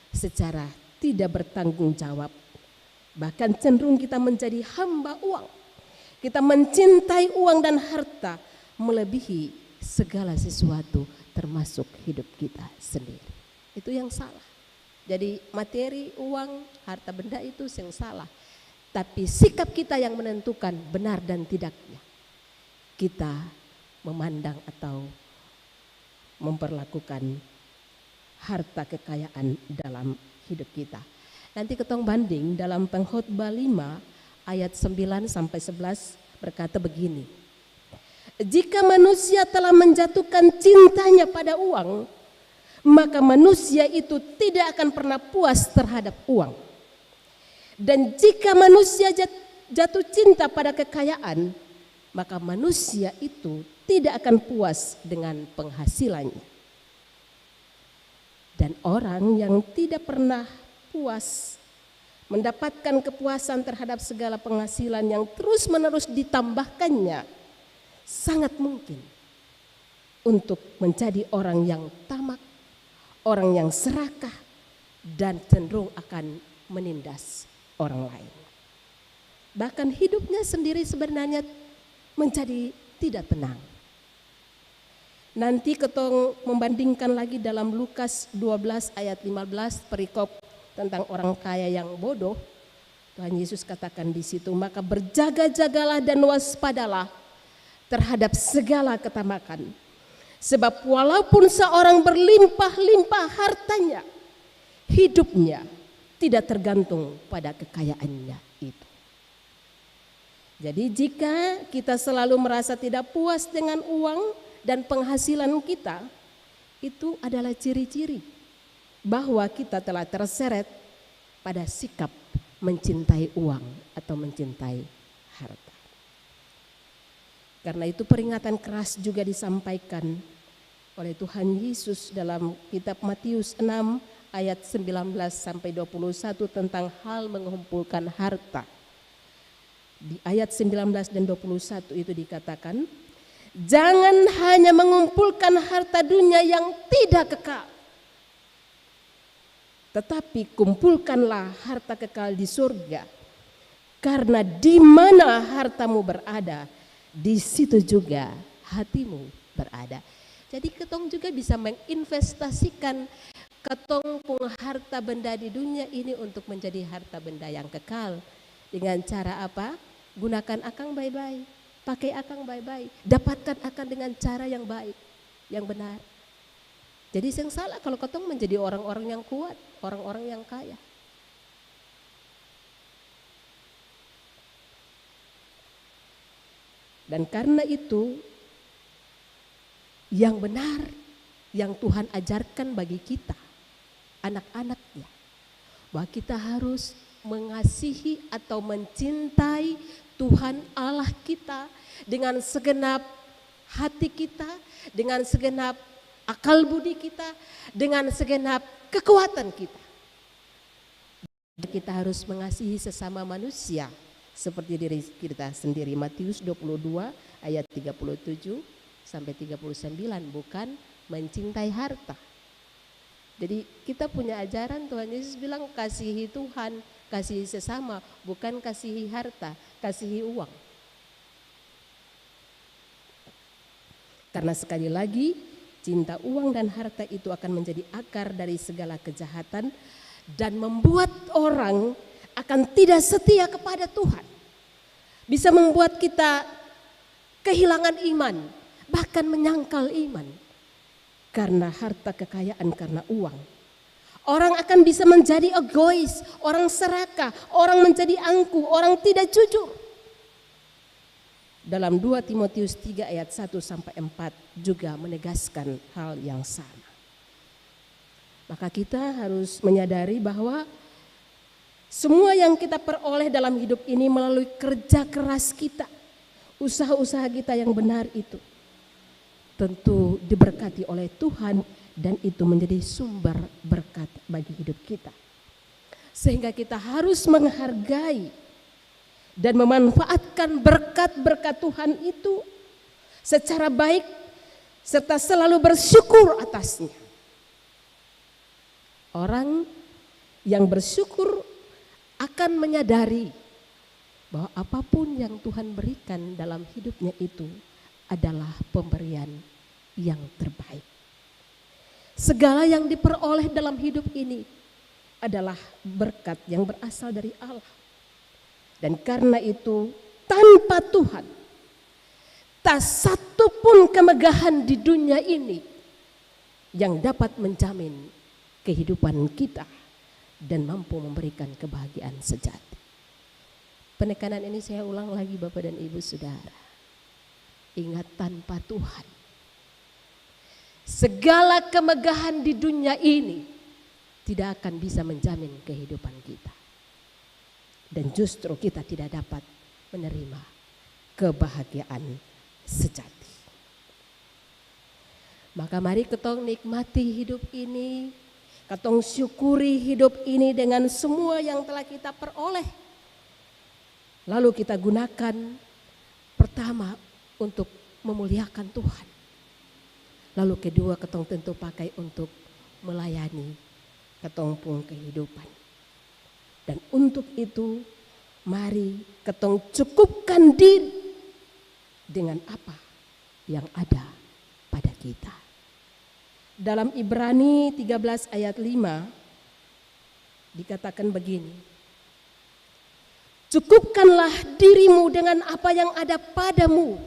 secara tidak bertanggung jawab, bahkan cenderung kita menjadi hamba uang. Kita mencintai uang dan harta melebihi segala sesuatu termasuk hidup kita sendiri. Itu yang salah. Jadi materi, uang, harta benda itu yang salah. Tapi sikap kita yang menentukan benar dan tidaknya. Kita memandang atau memperlakukan harta kekayaan dalam hidup kita. Nanti ketong banding dalam Pengkhotbah 5 ayat 9 sampai 11 berkata begini. Jika manusia telah menjatuhkan cintanya pada uang, maka manusia itu tidak akan pernah puas terhadap uang. Dan jika manusia jatuh cinta pada kekayaan, maka manusia itu tidak akan puas dengan penghasilannya. Dan orang yang tidak pernah puas mendapatkan kepuasan terhadap segala penghasilan yang terus-menerus ditambahkannya, sangat mungkin untuk menjadi orang yang tamak, orang yang serakah, dan cenderung akan menindas orang lain. Bahkan hidupnya sendiri sebenarnya menjadi tidak tenang. Nanti ketong membandingkan lagi dalam Lukas 12 ayat 15 perikop tentang orang kaya yang bodoh. Tuhan Yesus katakan di situ, maka berjaga-jagalah dan waspadalah terhadap segala ketamakan. Sebab walaupun seorang berlimpah-limpah hartanya, hidupnya tidak tergantung pada kekayaannya itu. Jadi jika kita selalu merasa tidak puas dengan uang dan penghasilan kita, itu adalah ciri-ciri bahwa kita telah terseret pada sikap mencintai uang atau mencintai harta. Karena itu peringatan keras juga disampaikan oleh Tuhan Yesus dalam kitab Matius 6 ayat 19 sampai 21 tentang hal mengumpulkan harta. Di ayat 19 dan 21 itu dikatakan, Jangan hanya mengumpulkan harta dunia yang tidak kekal, tetapi kumpulkanlah harta kekal di surga. Karena di mana hartamu berada, di situ juga hatimu berada. Jadi ketong juga bisa menginvestasikan ketong pun harta benda di dunia ini untuk menjadi harta benda yang kekal. Dengan cara apa? Gunakan akang baik-baik, pakai akang baik-baik, dapatkan akang dengan cara yang baik, yang benar. Jadi yang salah kalau ketong menjadi orang-orang yang kuat, orang-orang yang kaya. Dan karena itu yang benar yang Tuhan ajarkan bagi kita, anak-anaknya, bahwa kita harus mengasihi atau mencintai Tuhan Allah kita dengan segenap hati kita, dengan segenap akal budi kita, dengan segenap kekuatan kita. Kita harus mengasihi sesama manusia seperti diri kita sendiri. Matius 22 ayat 37 sampai 39, bukan mencintai harta. Jadi kita punya ajaran, Tuhan Yesus bilang kasihi Tuhan, kasihi sesama, bukan kasihi harta, kasihi uang. Karena sekali lagi cinta uang dan harta itu akan menjadi akar dari segala kejahatan dan membuat orang akan tidak setia kepada Tuhan. Bisa membuat kita kehilangan iman, bahkan menyangkal iman. Karena harta kekayaan, karena uang. Orang akan bisa menjadi egois, orang serakah, orang menjadi angkuh, orang tidak jujur. Dalam 2 Timotius 3 ayat 1 sampai 4 juga menegaskan hal yang sama. Maka kita harus menyadari bahwa semua yang kita peroleh dalam hidup ini melalui kerja keras kita, usaha-usaha kita yang benar itu tentu diberkati oleh Tuhan dan itu menjadi sumber berkat bagi hidup kita. Sehingga kita harus menghargai dan memanfaatkan berkat-berkat Tuhan itu secara baik serta selalu bersyukur atasnya. Orang yang bersyukur akan menyadari bahwa apapun yang Tuhan berikan dalam hidupnya itu adalah pemberian yang terbaik. Segala yang diperoleh dalam hidup ini adalah berkat yang berasal dari Allah. Dan karena itu tanpa Tuhan, tak satu pun kemegahan di dunia ini yang dapat menjamin kehidupan kita dan mampu memberikan kebahagiaan sejati. Penekanan ini saya ulang lagi Bapak dan Ibu Saudara. Ingat, tanpa Tuhan segala kemegahan di dunia ini tidak akan bisa menjamin kehidupan kita. Dan justru kita tidak dapat menerima kebahagiaan sejati. Maka mari ketong nikmati hidup ini, ketong syukuri hidup ini dengan semua yang telah kita peroleh. Lalu kita gunakan pertama untuk memuliakan Tuhan. Lalu kedua ketong tentu pakai untuk melayani ketong pun kehidupan. Dan untuk itu mari ketong cukupkan diri dengan apa yang ada pada kita. Dalam Ibrani 13 ayat 5 dikatakan begini. Cukupkanlah dirimu dengan apa yang ada padamu.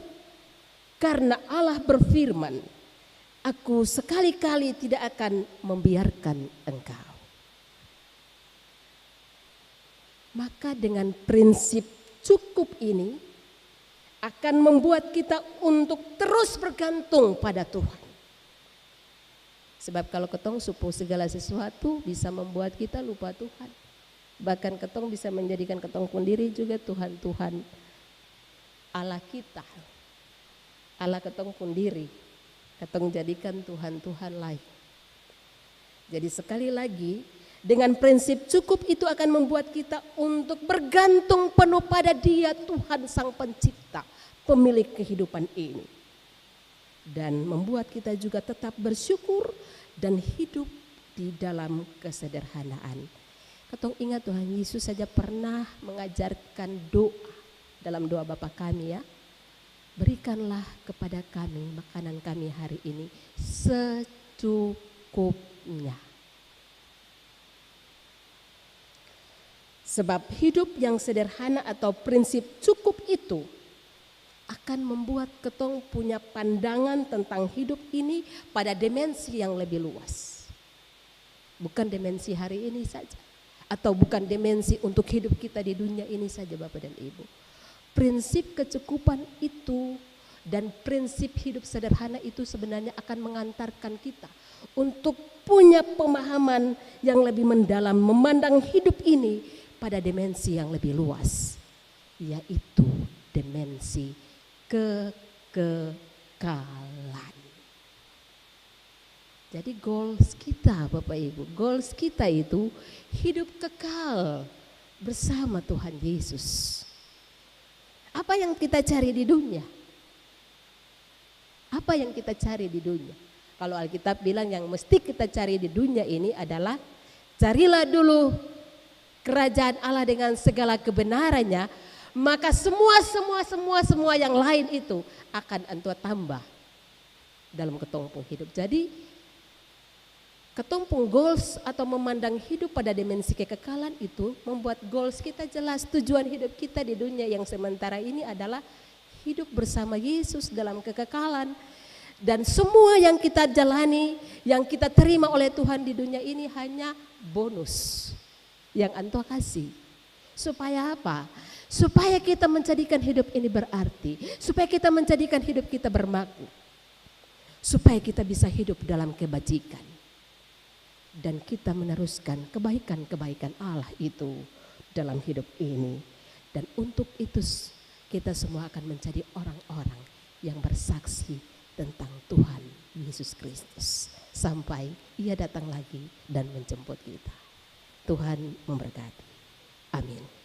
Karena Allah berfirman, aku sekali-kali tidak akan membiarkan engkau. Maka dengan prinsip cukup ini akan membuat kita untuk terus bergantung pada Tuhan. Sebab kalau ketong supo segala sesuatu bisa membuat kita lupa Tuhan. Bahkan ketong bisa menjadikan ketong sendiri juga Tuhan-Tuhan Allah kita. Allah ketong sendiri, ketong jadikan Tuhan-Tuhan lain. Jadi sekali lagi, dengan prinsip cukup itu akan membuat kita untuk bergantung penuh pada Dia, Tuhan Sang Pencipta, pemilik kehidupan ini. dan membuat kita juga tetap bersyukur dan hidup di dalam kesederhanaan. Katong ingat Tuhan Yesus saja pernah mengajarkan doa dalam doa Bapa kami ya. Berikanlah kepada kami makanan kami hari ini secukupnya. Sebab hidup yang sederhana atau prinsip cukup itu akan membuat ketong punya pandangan tentang hidup ini pada dimensi yang lebih luas. Bukan dimensi hari ini saja. Atau bukan dimensi untuk hidup kita di dunia ini saja Bapak dan Ibu. Prinsip kecukupan itu dan prinsip hidup sederhana itu sebenarnya akan mengantarkan kita untuk punya pemahaman yang lebih mendalam, memandang hidup ini pada dimensi yang lebih luas, yaitu dimensi kekekalan. Jadi goals kita Bapak Ibu, goals kita itu hidup kekal bersama Tuhan Yesus. Apa yang kita cari di dunia? Apa yang kita cari di dunia? Kalau Alkitab bilang yang mesti kita cari di dunia ini adalah carilah dulu kerajaan Allah dengan segala kebenarannya, maka semua yang lain itu akan Engkau tambah dalam ketumpung hidup. Jadi ketumpung goals atau memandang hidup pada dimensi kekekalan itu membuat goals kita jelas. Tujuan hidup kita di dunia yang sementara ini adalah hidup bersama Yesus dalam kekekalan. Dan semua yang kita jalani, yang kita terima oleh Tuhan di dunia ini hanya bonus yang Engkau kasih. Supaya apa? Supaya kita menjadikan hidup ini berarti. Supaya kita menjadikan hidup kita bermakna. Supaya kita bisa hidup dalam kebajikan. Dan kita meneruskan kebaikan-kebaikan Allah itu dalam hidup ini. Dan untuk itu kita semua akan menjadi orang-orang yang bersaksi tentang Tuhan Yesus Kristus. Sampai Ia datang lagi dan menjemput kita. Tuhan memberkati. Amin.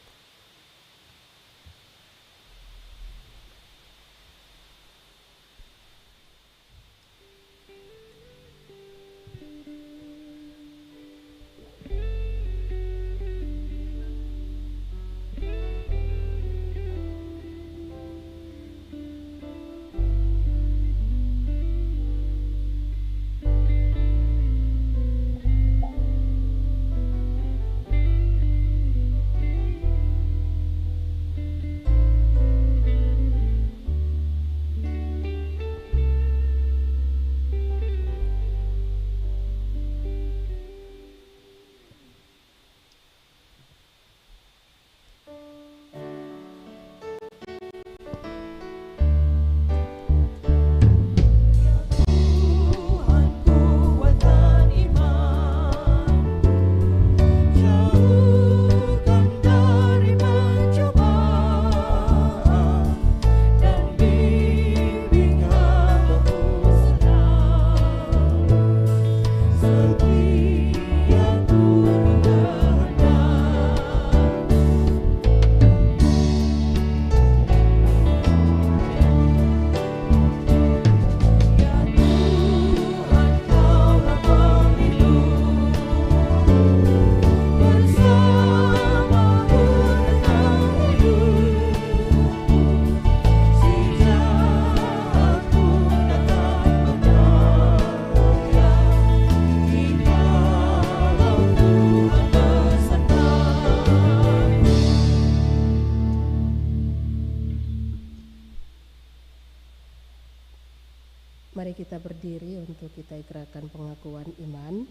Mari kita berdiri untuk kita ikrarkan pengakuan iman.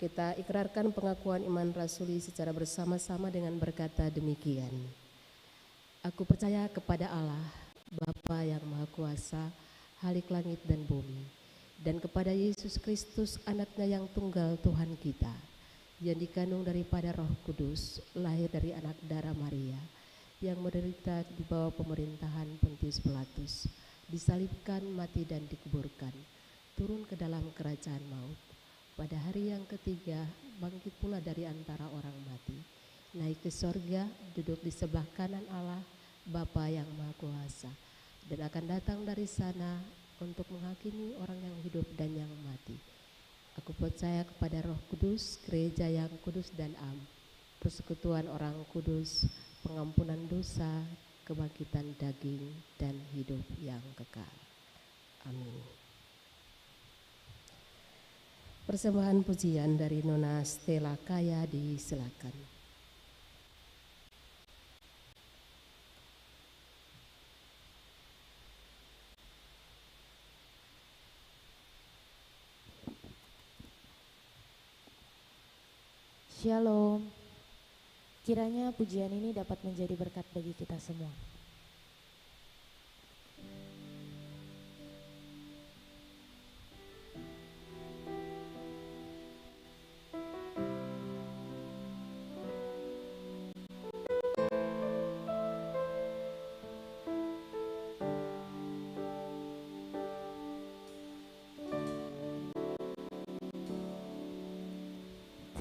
Kita ikrarkan pengakuan iman rasuli secara bersama-sama dengan berkata demikian. Aku percaya kepada Allah, Bapa yang Maha Kuasa, Halik langit dan bumi, dan kepada Yesus Kristus, Anak-Nya yang tunggal Tuhan kita, yang dikandung daripada Roh Kudus, lahir dari anak darah Maria, yang menderita di bawah pemerintahan Pontius Pilatus, disalibkan, mati dan dikuburkan, turun ke dalam kerajaan maut. Pada hari yang ketiga bangkit pula dari antara orang mati, naik ke sorga, duduk di sebelah kanan Allah Bapa yang Maha Kuasa, dan akan datang dari sana untuk menghakimi orang yang hidup dan yang mati. Aku percaya kepada Roh Kudus, gereja yang kudus dan am, persekutuan orang kudus, pengampunan dosa, kebangkitan daging, dan hidup yang kekal. Amin. Persembahan pujian dari Nona Stella Kaya disilakan. Shalom. Kiranya pujian ini dapat menjadi berkat bagi kita semua.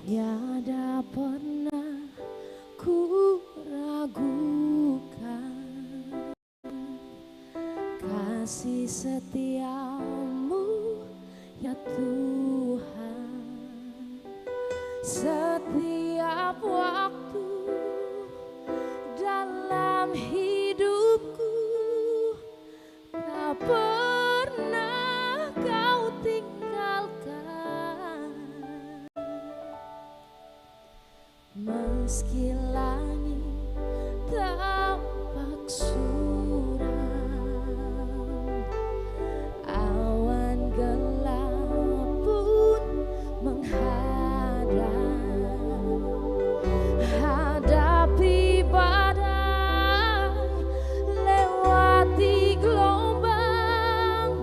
Tiada pernah ku ragukan kasih setiamu ya Tuhan. Setiap waktu dalam hidupku tak pernah kau tinggalkan. Meski langit tampak suram, awan gelap pun menghadang, hadapi badai, lewati gelombang,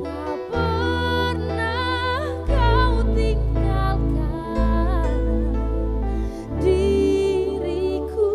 tak pernah kau tinggalkan diriku.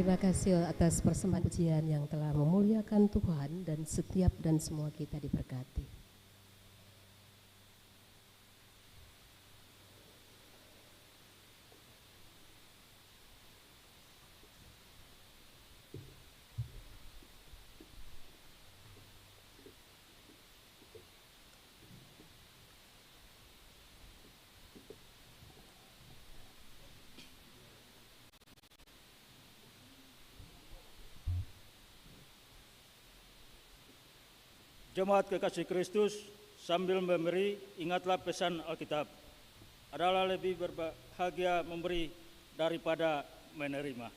Terima kasih atas persembahan pujian yang telah memuliakan Tuhan dan setiap dan semua kita diberkati. Jemaat kekasih Kristus, sambil memberi, ingatlah pesan Alkitab. Adalah lebih berbahagia memberi daripada menerima.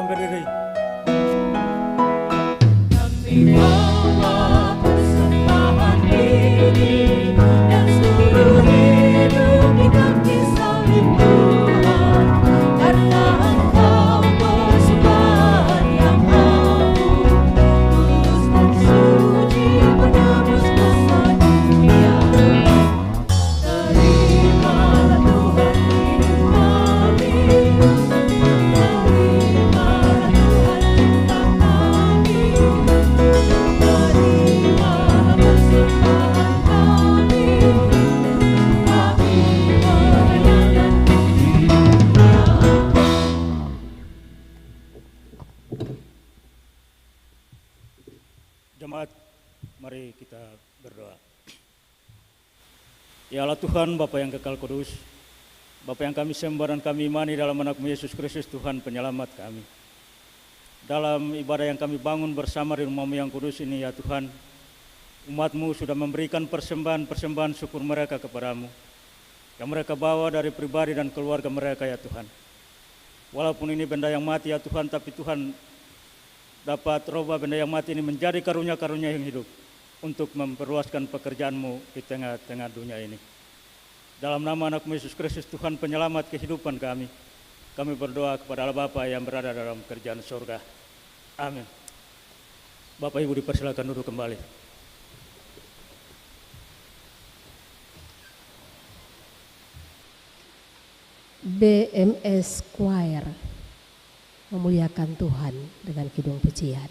silakan berdiri. Kami bawa persembahan ini dan seluruh hidup kita di salib Tuhan, karena Engkau persembahan yang agung, tulus dan suci menebus dosa dunia. Terimalah Tuhan hidup kami, terimalah Tuhan cinta kami, terimalah persembahan kami melayani dunia. Jemaat, mari kita berdoa. Ya Allah Tuhan, Bapa yang kekal kudus, Bapa yang kami sembah dan kami imani dalam anak-Mu Yesus Kristus, Tuhan penyelamat kami. Dalam ibadah yang kami bangun bersama di rumah-Mu yang kudus ini, ya Tuhan, umat-Mu sudah memberikan persembahan-persembahan syukur mereka kepadamu, yang mereka bawa dari pribadi dan keluarga mereka, ya Tuhan. Walaupun ini benda yang mati, ya Tuhan, tapi Tuhan dapat rubah benda yang mati ini menjadi karunia-karunia yang hidup untuk memperluaskan pekerjaan-Mu di tengah-tengah dunia ini. Dalam nama anak-Mu Yesus Kristus, Tuhan penyelamat kehidupan kami berdoa kepada Allah Bapa yang berada dalam kerajaan surga. Amin. Bapak Ibu dipersilakan duduk kembali. BMS Choir memuliakan Tuhan dengan kidung pujian.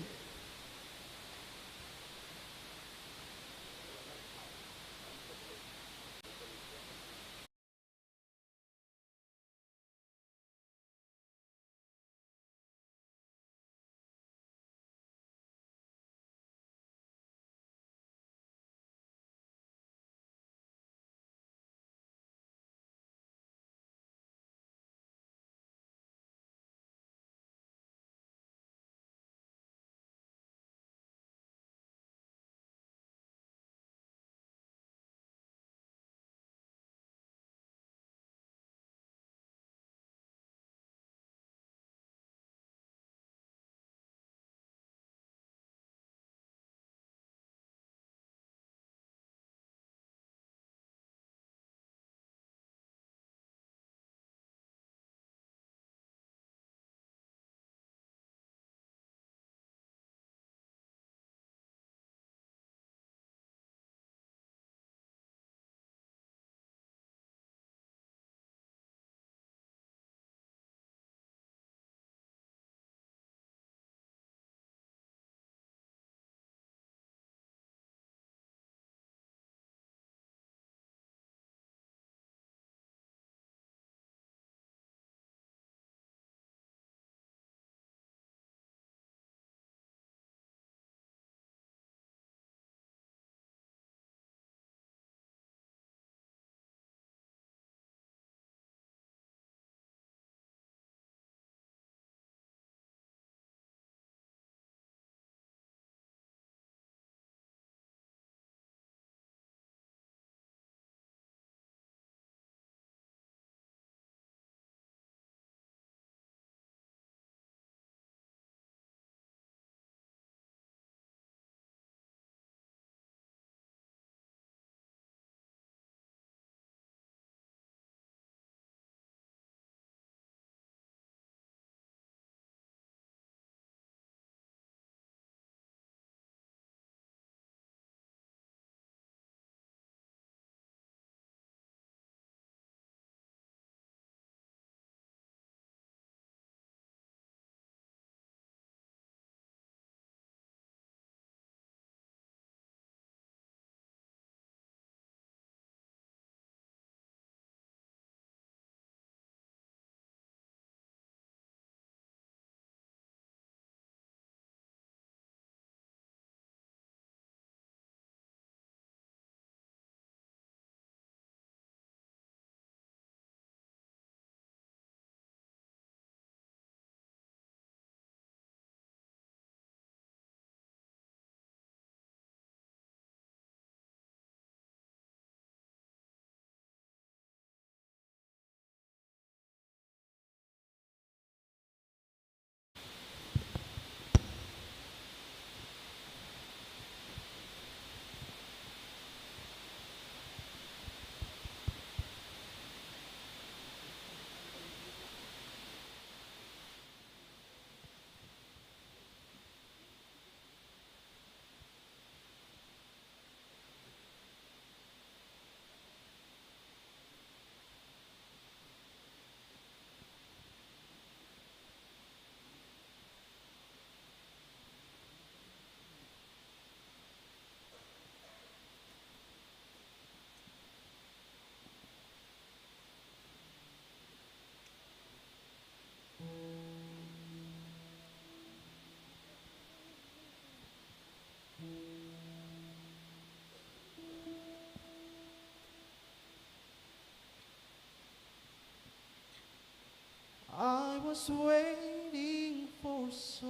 was waiting for so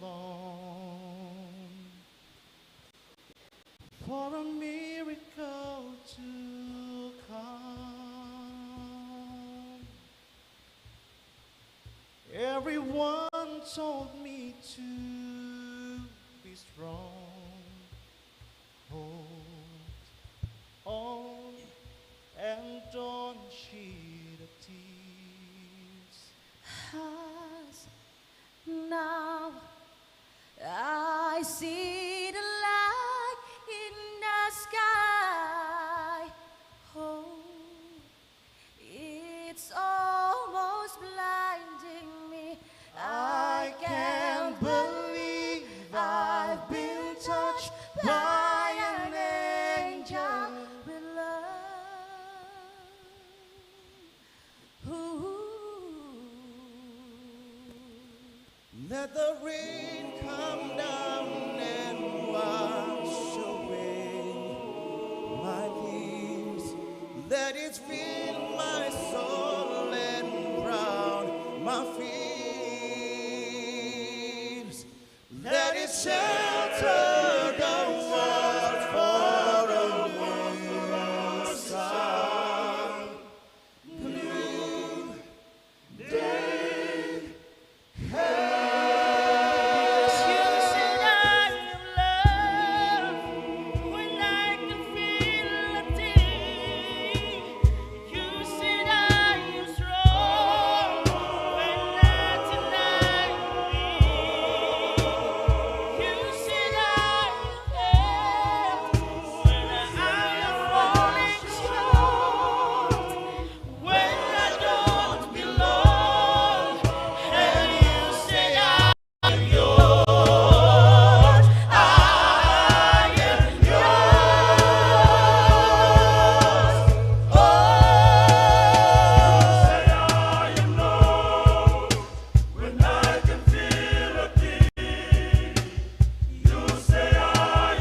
long for a miracle to come. Everyone told me to be strong, hold on, and don't shed a tears. As now I see the light in the sky. Oh, it's almost blinding me. I can't believe I've been touched by an angel with love. Ooh. Let the rain come down and wash away my tears. Let it fill my soul and drown my fears. Let it shelter the world for a winter sun. Blue day. Because you said I am loved when I can feel a thing. You said I am strong when not tonight. You said I am held when I am falling short, when I don't belong, and you say I am yours. I am yours. Oh, say I am known when I can feel a thing. You say I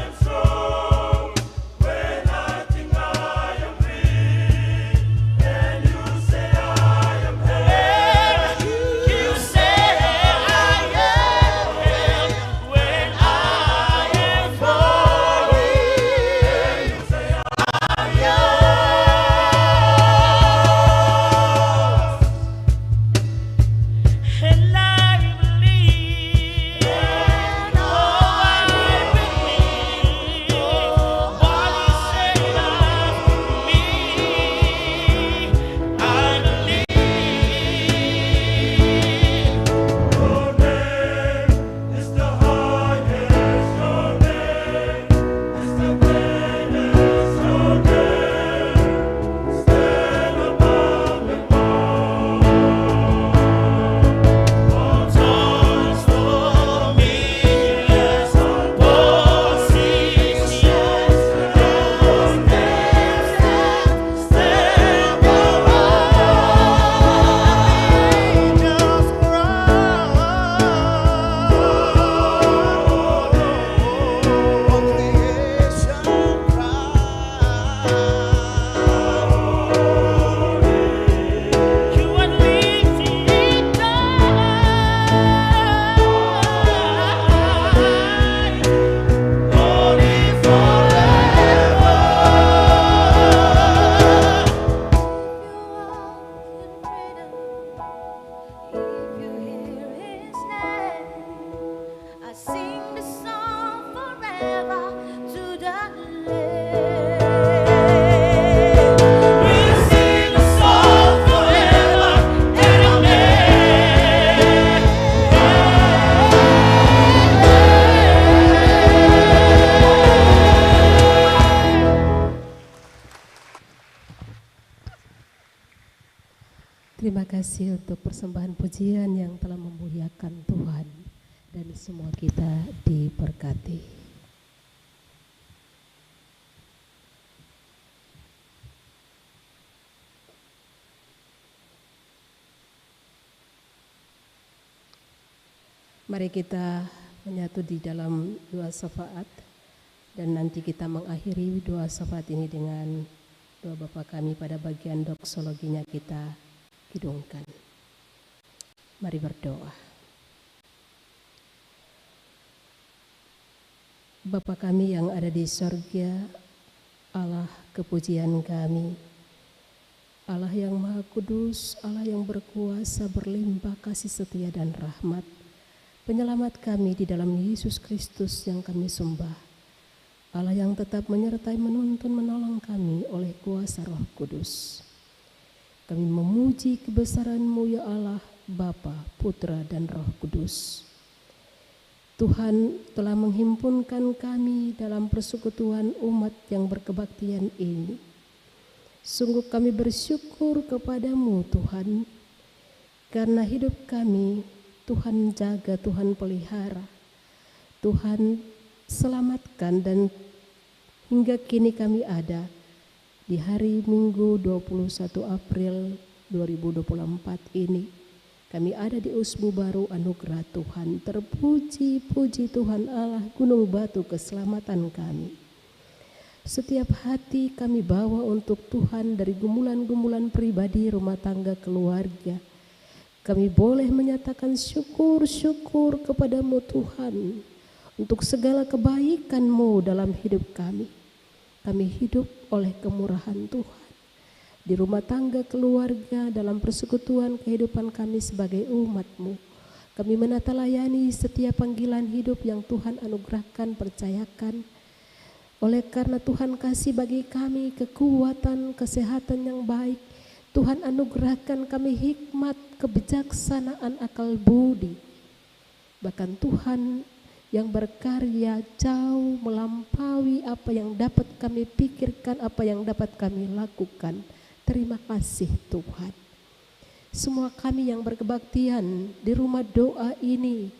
am strong when I think I am weak, and you say I am held. You say I am held when I am falling. You say I am yours, and I believe. And oh, I believe what you say of me. I believe your name is the highest. Your name is the greatest. Your name stand above them all. All times for me, yes, positions, your name stand above Angels cry, all creation cry. You are lifted high, holy forever. If you hear His name, I sing the song forever to the Lamb. We sing the song forever and amen. Terima kasih untuk persembahan pujian yang telah memuliakan Tuhan dan semua kita diberkati. Mari kita menyatu di dalam doa syafaat dan nanti kita mengakhiri doa syafaat ini dengan doa Bapa kami pada bagian doksologinya kita hidungkan. Mari berdoa. Bapa kami yang ada di sorga, Allah kepujian kami, Allah yang Maha Kudus, Allah yang berkuasa, berlimpah kasih setia dan rahmat, penyelamat kami di dalam Yesus Kristus yang kami sembah, Allah yang tetap menyertai, menuntun, menolong kami oleh kuasa Roh Kudus. Kami memuji kebesaran-Mu ya Allah, Bapa, Putra dan Roh Kudus. Tuhan telah menghimpunkan kami dalam persekutuan umat yang berkebaktian ini. Sungguh kami bersyukur kepadamu Tuhan, karena hidup kami Tuhan jaga, Tuhan pelihara, Tuhan selamatkan, dan hingga kini kami ada di hari Minggu 21 April 2024 ini. Kami ada di Usbu Baru anugerah Tuhan. Terpuji-puji Tuhan Allah, gunung batu keselamatan kami. Setiap hati kami bawa untuk Tuhan, dari gumulan-gumulan pribadi, rumah tangga, keluarga. Kami boleh menyatakan syukur-syukur kepadamu Tuhan untuk segala kebaikan-Mu dalam hidup kami. Kami hidup oleh kemurahan Tuhan. Di rumah tangga, keluarga, dalam persekutuan kehidupan kami sebagai umat-Mu. Kami menata layani setiap panggilan hidup yang Tuhan anugerahkan, percayakan. Oleh karena Tuhan kasih bagi kami kekuatan, kesehatan yang baik, Tuhan anugerahkan kami hikmat, kebijaksanaan, akal budi. Bahkan Tuhan yang berkarya jauh melampaui apa yang dapat kami pikirkan, apa yang dapat kami lakukan. Terima kasih Tuhan. Semua kami yang berkebaktian di rumah doa ini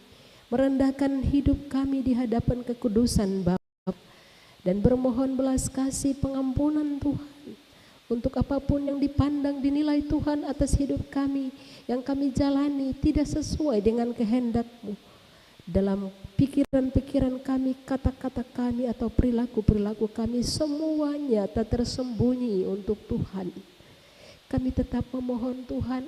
merendahkan hidup kami di hadapan kekudusan Bapa dan bermohon belas kasih pengampunan Tuhan untuk apapun yang dipandang dinilai Tuhan atas hidup kami yang kami jalani tidak sesuai dengan kehendak-Mu. Dalam pikiran-pikiran kami, kata-kata kami, atau perilaku-perilaku kami, semuanya tak tersembunyi untuk Tuhan. Kami tetap memohon Tuhan,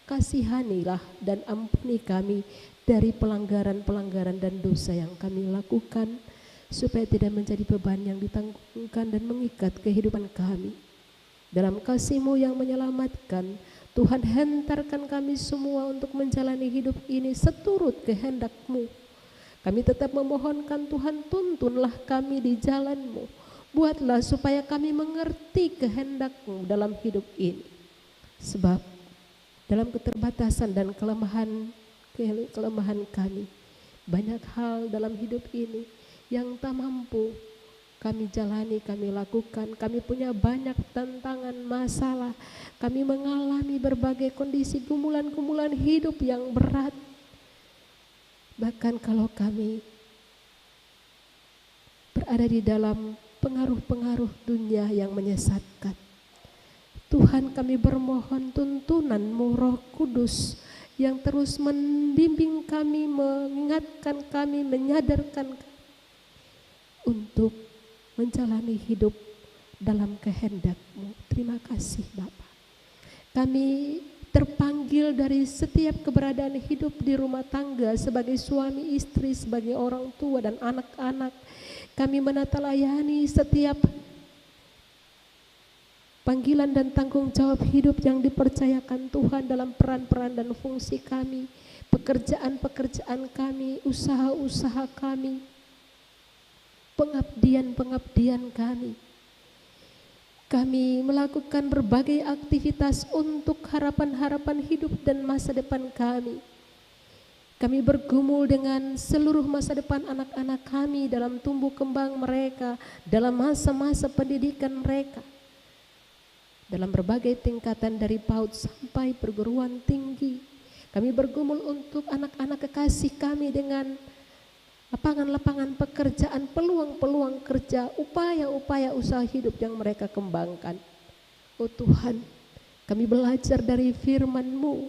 kasihanilah dan ampuni kami dari pelanggaran-pelanggaran dan dosa yang kami lakukan, supaya tidak menjadi beban yang ditanggungkan dan mengikat kehidupan kami. Dalam kasih-Mu yang menyelamatkan, Tuhan hentarkan kami semua untuk menjalani hidup ini seturut kehendak-Mu. Kami tetap memohonkan Tuhan, tuntunlah kami di jalan-Mu. Buatlah supaya kami mengerti kehendak-Mu dalam hidup ini. Sebab dalam keterbatasan dan kelemahan kami, banyak hal dalam hidup ini yang tak mampu kami jalani, kami lakukan. Kami punya banyak tantangan, masalah. Kami mengalami berbagai kondisi gumulan-gumulan hidup yang berat. Bahkan kalau kami berada di dalam pengaruh-pengaruh dunia yang menyesatkan, Tuhan, kami bermohon tuntunan-Mu Roh Kudus yang terus membimbing kami, mengingatkan kami, menyadarkan kami untuk menjalani hidup dalam kehendak-Mu. Terima kasih Bapa. Kami terpanggil dari setiap keberadaan hidup di rumah tangga sebagai suami istri, sebagai orang tua dan anak-anak. Kami menata layani setiap panggilan dan tanggung jawab hidup yang dipercayakan Tuhan dalam peran-peran dan fungsi kami, pekerjaan-pekerjaan kami, usaha-usaha kami, pengabdian-pengabdian kami. Kami melakukan berbagai aktivitas untuk harapan-harapan hidup dan masa depan kami. Kami bergumul dengan seluruh masa depan anak-anak kami dalam tumbuh kembang mereka, dalam masa-masa pendidikan mereka. Dalam berbagai tingkatan dari PAUD sampai perguruan tinggi. Kami bergumul untuk anak-anak kekasih kami dengan lapangan-lapangan pekerjaan, peluang-peluang kerja, upaya-upaya usaha hidup yang mereka kembangkan. Oh Tuhan, kami belajar dari firman-Mu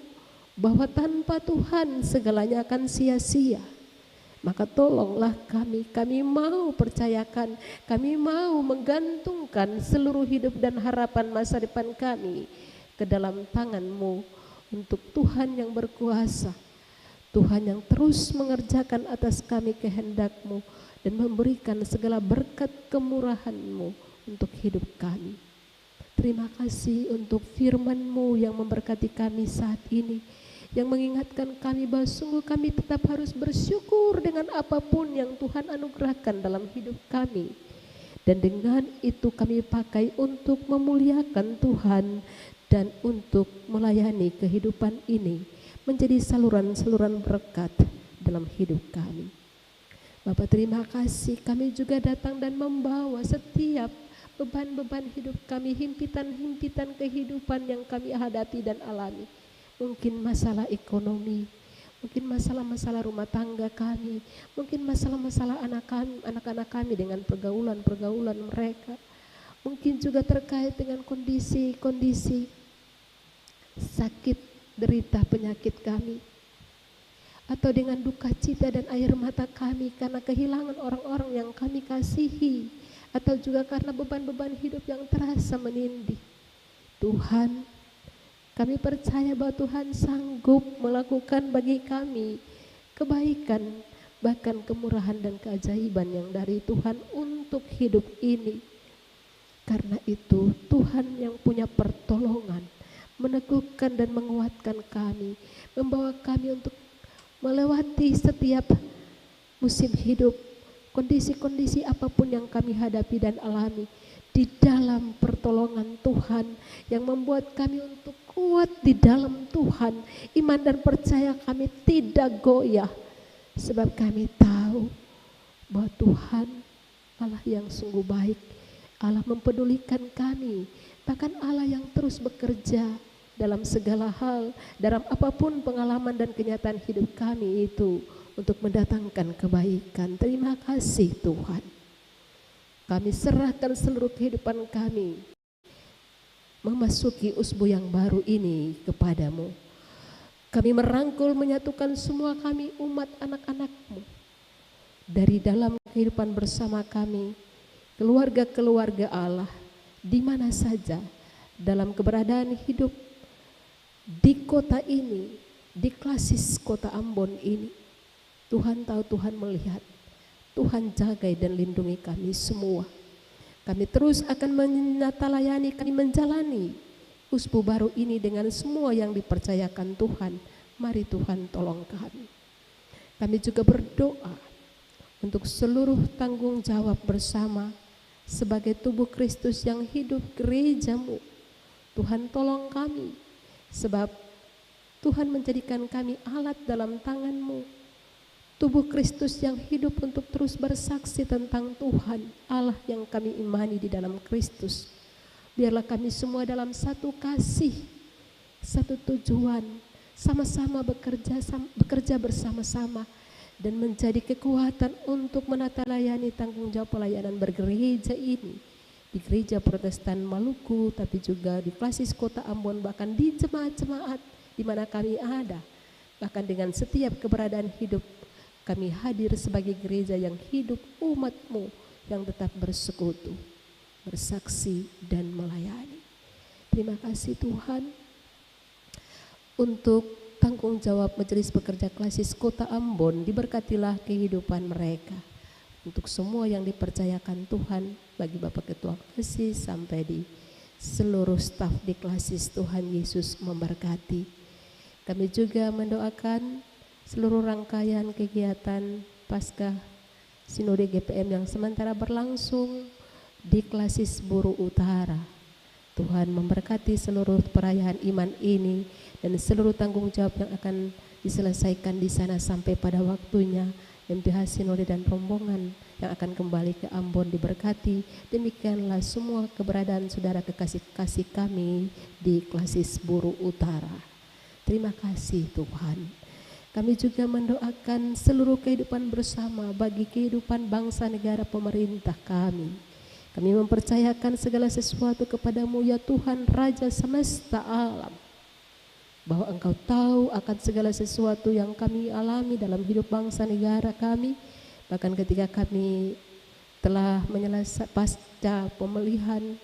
bahwa tanpa Tuhan segalanya akan sia-sia. Maka tolonglah kami mau percayakan, kami mau menggantungkan seluruh hidup dan harapan masa depan kami ke dalam tangan-Mu untuk Tuhan yang berkuasa, Tuhan yang terus mengerjakan atas kami kehendak-Mu dan memberikan segala berkat kemurahan-Mu untuk hidup kami. Terima kasih untuk firman-Mu yang memberkati kami saat ini, yang mengingatkan kami bahwa sungguh kami tetap harus bersyukur dengan apapun yang Tuhan anugerahkan dalam hidup kami. Dan dengan itu kami pakai untuk memuliakan Tuhan dan untuk melayani kehidupan ini menjadi saluran-saluran berkat dalam hidup kami. Bapak, terima kasih, kami juga datang dan membawa setiap beban-beban hidup kami, himpitan-himpitan kehidupan yang kami hadapi dan alami. Mungkin masalah ekonomi, mungkin masalah-masalah rumah tangga kami, mungkin masalah-masalah anak-anak kami dengan pergaulan-pergaulan mereka. Mungkin juga terkait dengan kondisi-kondisi sakit, derita, penyakit kami. Atau dengan duka cita dan air mata kami karena kehilangan orang-orang yang kami kasihi. Atau juga karena beban-beban hidup yang terasa menindih. Tuhan, kami percaya bahwa Tuhan sanggup melakukan bagi kami kebaikan, bahkan kemurahan dan keajaiban yang dari Tuhan untuk hidup ini. Karena itu Tuhan yang punya pertolongan meneguhkan dan menguatkan kami, membawa kami untuk melewati setiap musim hidup, kondisi-kondisi apapun yang kami hadapi dan alami. Di dalam pertolongan Tuhan yang membuat kami untuk kuat di dalam Tuhan, iman dan percaya kami tidak goyah, sebab kami tahu bahwa Tuhan Allah yang sungguh baik, Allah mempedulikan kami, bahkan Allah yang terus bekerja dalam segala hal, dalam apapun pengalaman dan kenyataan hidup kami itu untuk mendatangkan kebaikan. Terima kasih Tuhan. Kami serahkan seluruh kehidupan kami memasuki usbu yang baru ini kepadamu. Kami merangkul menyatukan semua kami umat anak-anak-Mu dari dalam kehidupan bersama kami, keluarga-keluarga Allah, di mana saja dalam keberadaan hidup di kota ini, di Klasis Kota Ambon ini. Tuhan tahu, Tuhan melihat, Tuhan jaga dan lindungi kami semua. Kami terus akan melayani, kami menjalani usbu baru ini dengan semua yang dipercayakan Tuhan. Mari Tuhan tolong kami. Kami juga berdoa untuk seluruh tanggung jawab bersama sebagai tubuh Kristus yang hidup, gereja-Mu. Tuhan tolong kami, sebab Tuhan menjadikan kami alat dalam tangan-Mu. Tubuh Kristus yang hidup untuk terus bersaksi tentang Tuhan, Allah yang kami imani di dalam Kristus. Biarlah kami semua dalam satu kasih, satu tujuan, sama-sama bekerja bersama-sama dan menjadi kekuatan untuk menata layani tanggung jawab pelayanan bergereja ini. Di Gereja Protestan Maluku, tapi juga di Klasis Kota Ambon, bahkan di jemaat-jemaat di mana kami ada. Bahkan dengan setiap keberadaan hidup, kami hadir sebagai gereja yang hidup, umat-Mu yang tetap bersekutu, bersaksi dan melayani. Terima kasih Tuhan untuk tanggung jawab Majelis Pekerja Klasis Kota Ambon. Diberkatilah kehidupan mereka. Untuk semua yang dipercayakan Tuhan, bagi Bapak Ketua Klasis sampai di seluruh staf di Klasis, Tuhan Yesus memberkati. Kami juga mendoakan seluruh rangkaian kegiatan Paskah Sinode GPM yang sementara berlangsung di Klasis Buru Utara. Tuhan memberkati seluruh perayaan iman ini dan seluruh tanggung jawab yang akan diselesaikan di sana sampai pada waktunya. MPH Sinode dan rombongan yang akan kembali ke Ambon diberkati. Demikianlah semua keberadaan saudara kekasih-kasih kami di Klasis Buru Utara. Terima kasih Tuhan. Kami juga mendoakan seluruh kehidupan bersama bagi kehidupan bangsa, negara, pemerintah kami. Kami mempercayakan segala sesuatu kepadamu ya Tuhan, Raja semesta alam. Bahwa Engkau tahu akan segala sesuatu yang kami alami dalam hidup bangsa negara kami. Bahkan ketika kami telah menyelesaikan pasca pemilihan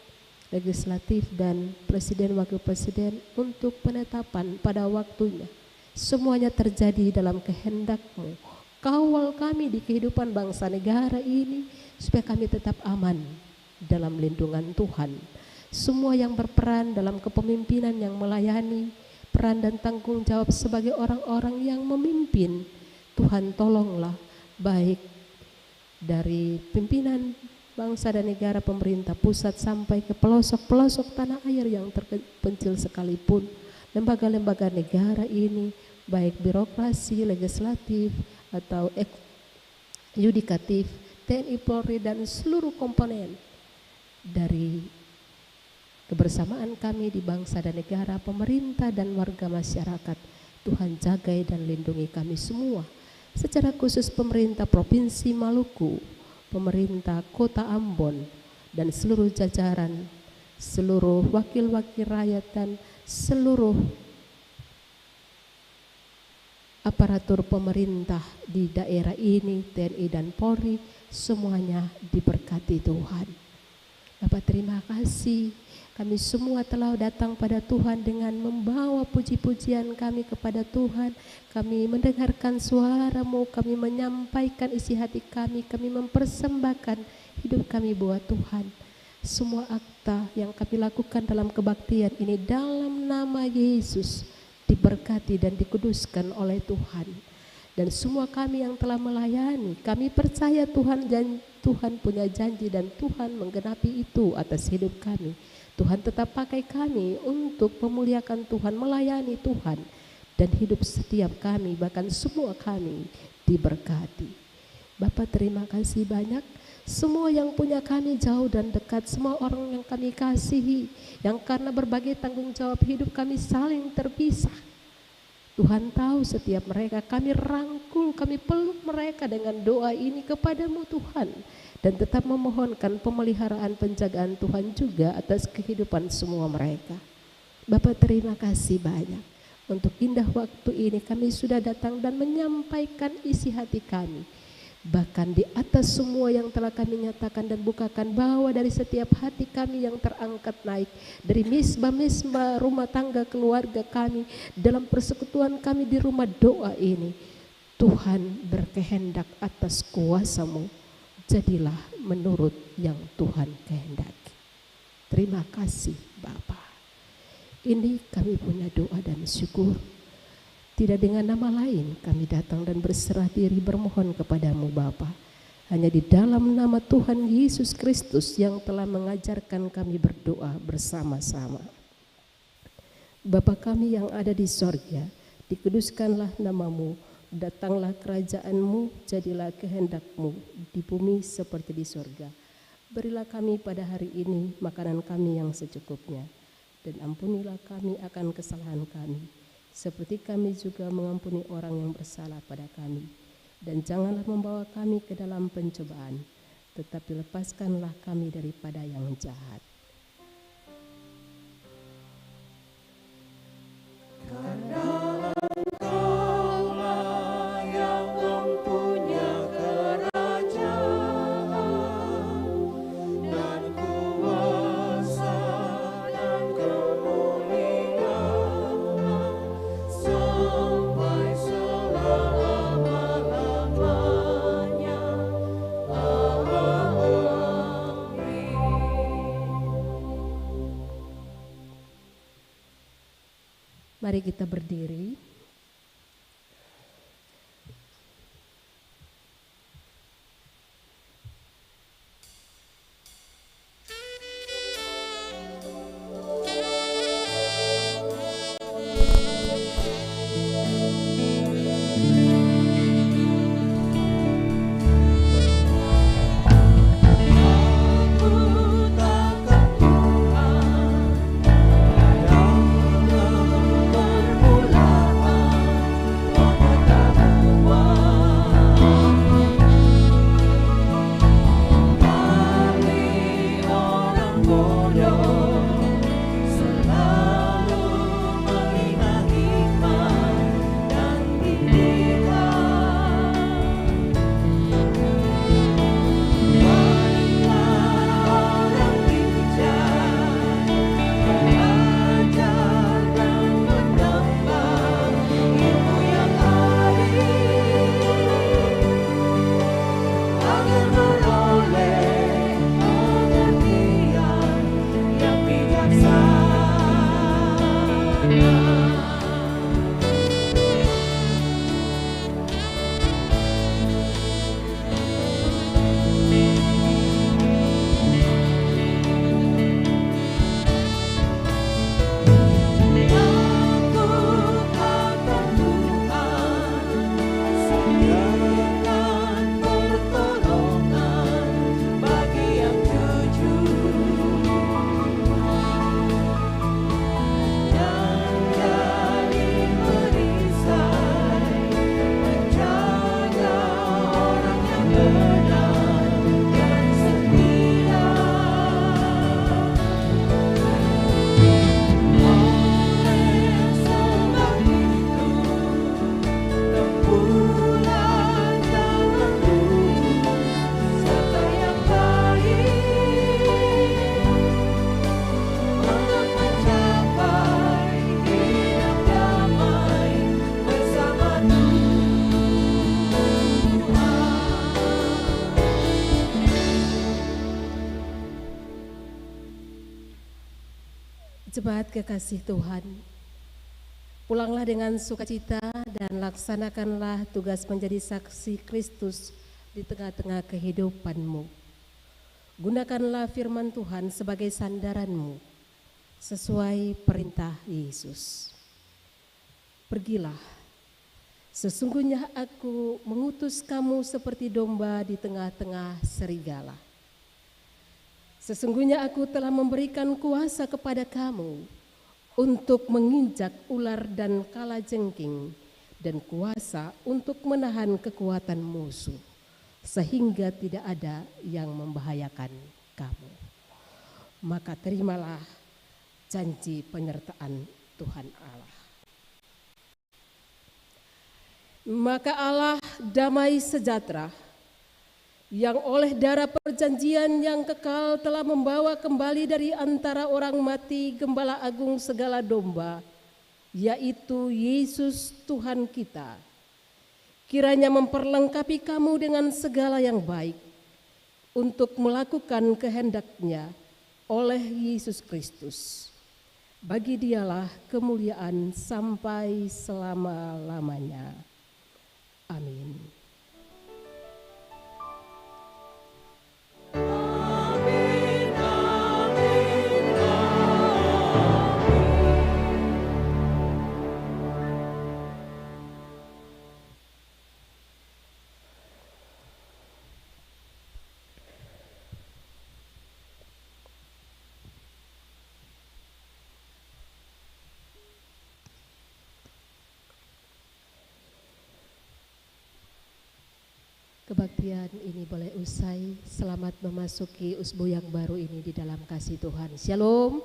legislatif dan presiden wakil presiden untuk penetapan pada waktunya. Semuanya terjadi dalam kehendak-Mu. Kawal kami di kehidupan bangsa negara ini supaya kami tetap aman dalam lindungan Tuhan. Semua yang berperan dalam kepemimpinan yang melayani, peran dan tanggung jawab sebagai orang-orang yang memimpin, Tuhan tolonglah, baik dari pimpinan bangsa dan negara, pemerintah pusat sampai ke pelosok-pelosok tanah air yang terpencil sekalipun, lembaga-lembaga negara ini, baik birokrasi, legislatif, atau yudikatif, TNI, Polri, dan seluruh komponen dari kebersamaan kami di bangsa dan negara, pemerintah dan warga masyarakat. Tuhan jagai dan lindungi kami semua, secara khusus pemerintah Provinsi Maluku, pemerintah Kota Ambon, dan seluruh jajaran, seluruh wakil-wakil rakyat dan seluruh aparatur pemerintah di daerah ini, TNI dan Polri, semuanya diberkati Tuhan. Bapak, terima kasih, kami semua telah datang pada Tuhan dengan membawa puji-pujian kami kepada Tuhan. Kami mendengarkan suara-Mu, kami menyampaikan isi hati kami mempersembahkan hidup kami buat Tuhan. Semua akta yang kami lakukan dalam kebaktian ini dalam nama Yesus diberkati dan dikuduskan oleh Tuhan. Dan semua kami yang telah melayani, kami percaya Tuhan punya janji dan Tuhan menggenapi itu atas hidup kami. Tuhan tetap pakai kami untuk memuliakan Tuhan, melayani Tuhan, dan hidup setiap kami, bahkan semua kami diberkati. Bapak, terima kasih banyak. Semua yang punya kami jauh dan dekat, semua orang yang kami kasihi, yang karena berbagai tanggung jawab hidup kami saling terpisah. Tuhan tahu setiap mereka, kami rangkul, kami peluk mereka dengan doa ini kepada-Mu Tuhan. Dan tetap memohonkan pemeliharaan penjagaan Tuhan juga atas kehidupan semua mereka. Bapak, terima kasih banyak. Untuk indah waktu ini kami sudah datang dan menyampaikan isi hati kami. Bahkan di atas semua yang telah kami nyatakan dan bukakan, bahwa dari setiap hati kami yang terangkat naik, dari misbah-misbah rumah tangga keluarga kami, dalam persekutuan kami di rumah doa ini, Tuhan berkehendak atas kuasa-Mu, jadilah menurut yang Tuhan kehendaki. Terima kasih Bapa. Ini kami punya doa dan syukur. Tidak dengan nama lain kami datang dan berserah diri bermohon kepadamu Bapa. Hanya di dalam nama Tuhan Yesus Kristus yang telah mengajarkan kami berdoa bersama-sama. Bapa kami yang ada di sorga, dikuduskanlah namamu, datanglah kerajaan-Mu, jadilah kehendak-Mu di bumi seperti di sorga. Berilah kami pada hari ini makanan kami yang secukupnya, dan ampunilah kami akan kesalahan kami, seperti kami juga mengampuni orang yang bersalah pada kami. Dan janganlah membawa kami ke dalam pencobaan, tetapi lepaskanlah kami daripada yang jahat. Karena Engkaulah yang mempunyai kerajaan dan kuasa dan kemuliaan sampai selama-lamanya. Amin. Mari kita berdiri. Bermula Jemaat kekasih Tuhan, pulanglah dengan sukacita dan laksanakanlah tugas menjadi saksi Kristus di tengah-tengah kehidupanmu. Gunakanlah firman Tuhan sebagai sandaranmu sesuai perintah Yesus. Pergilah, sesungguhnya aku mengutus kamu seperti domba di tengah-tengah serigala. Sesungguhnya aku telah memberikan kuasa kepada kamu untuk menginjak ular dan kalajengking dan kuasa untuk menahan kekuatan musuh, sehingga tidak ada yang membahayakan kamu. Maka terimalah janji penyertaan Tuhan Allah. Maka Allah damai sejahtera yang oleh darah perjanjian yang kekal telah membawa kembali dari antara orang mati Gembala Agung segala domba, yaitu Yesus Tuhan kita, kiranya memperlengkapi kamu dengan segala yang baik untuk melakukan kehendak-Nya oleh Yesus Kristus. Bagi Dialah kemuliaan sampai selama-lamanya. Amin. Kebaktian ini boleh usai. Selamat memasuki usbu yang baru ini di dalam kasih Tuhan. Shalom.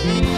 Thank you.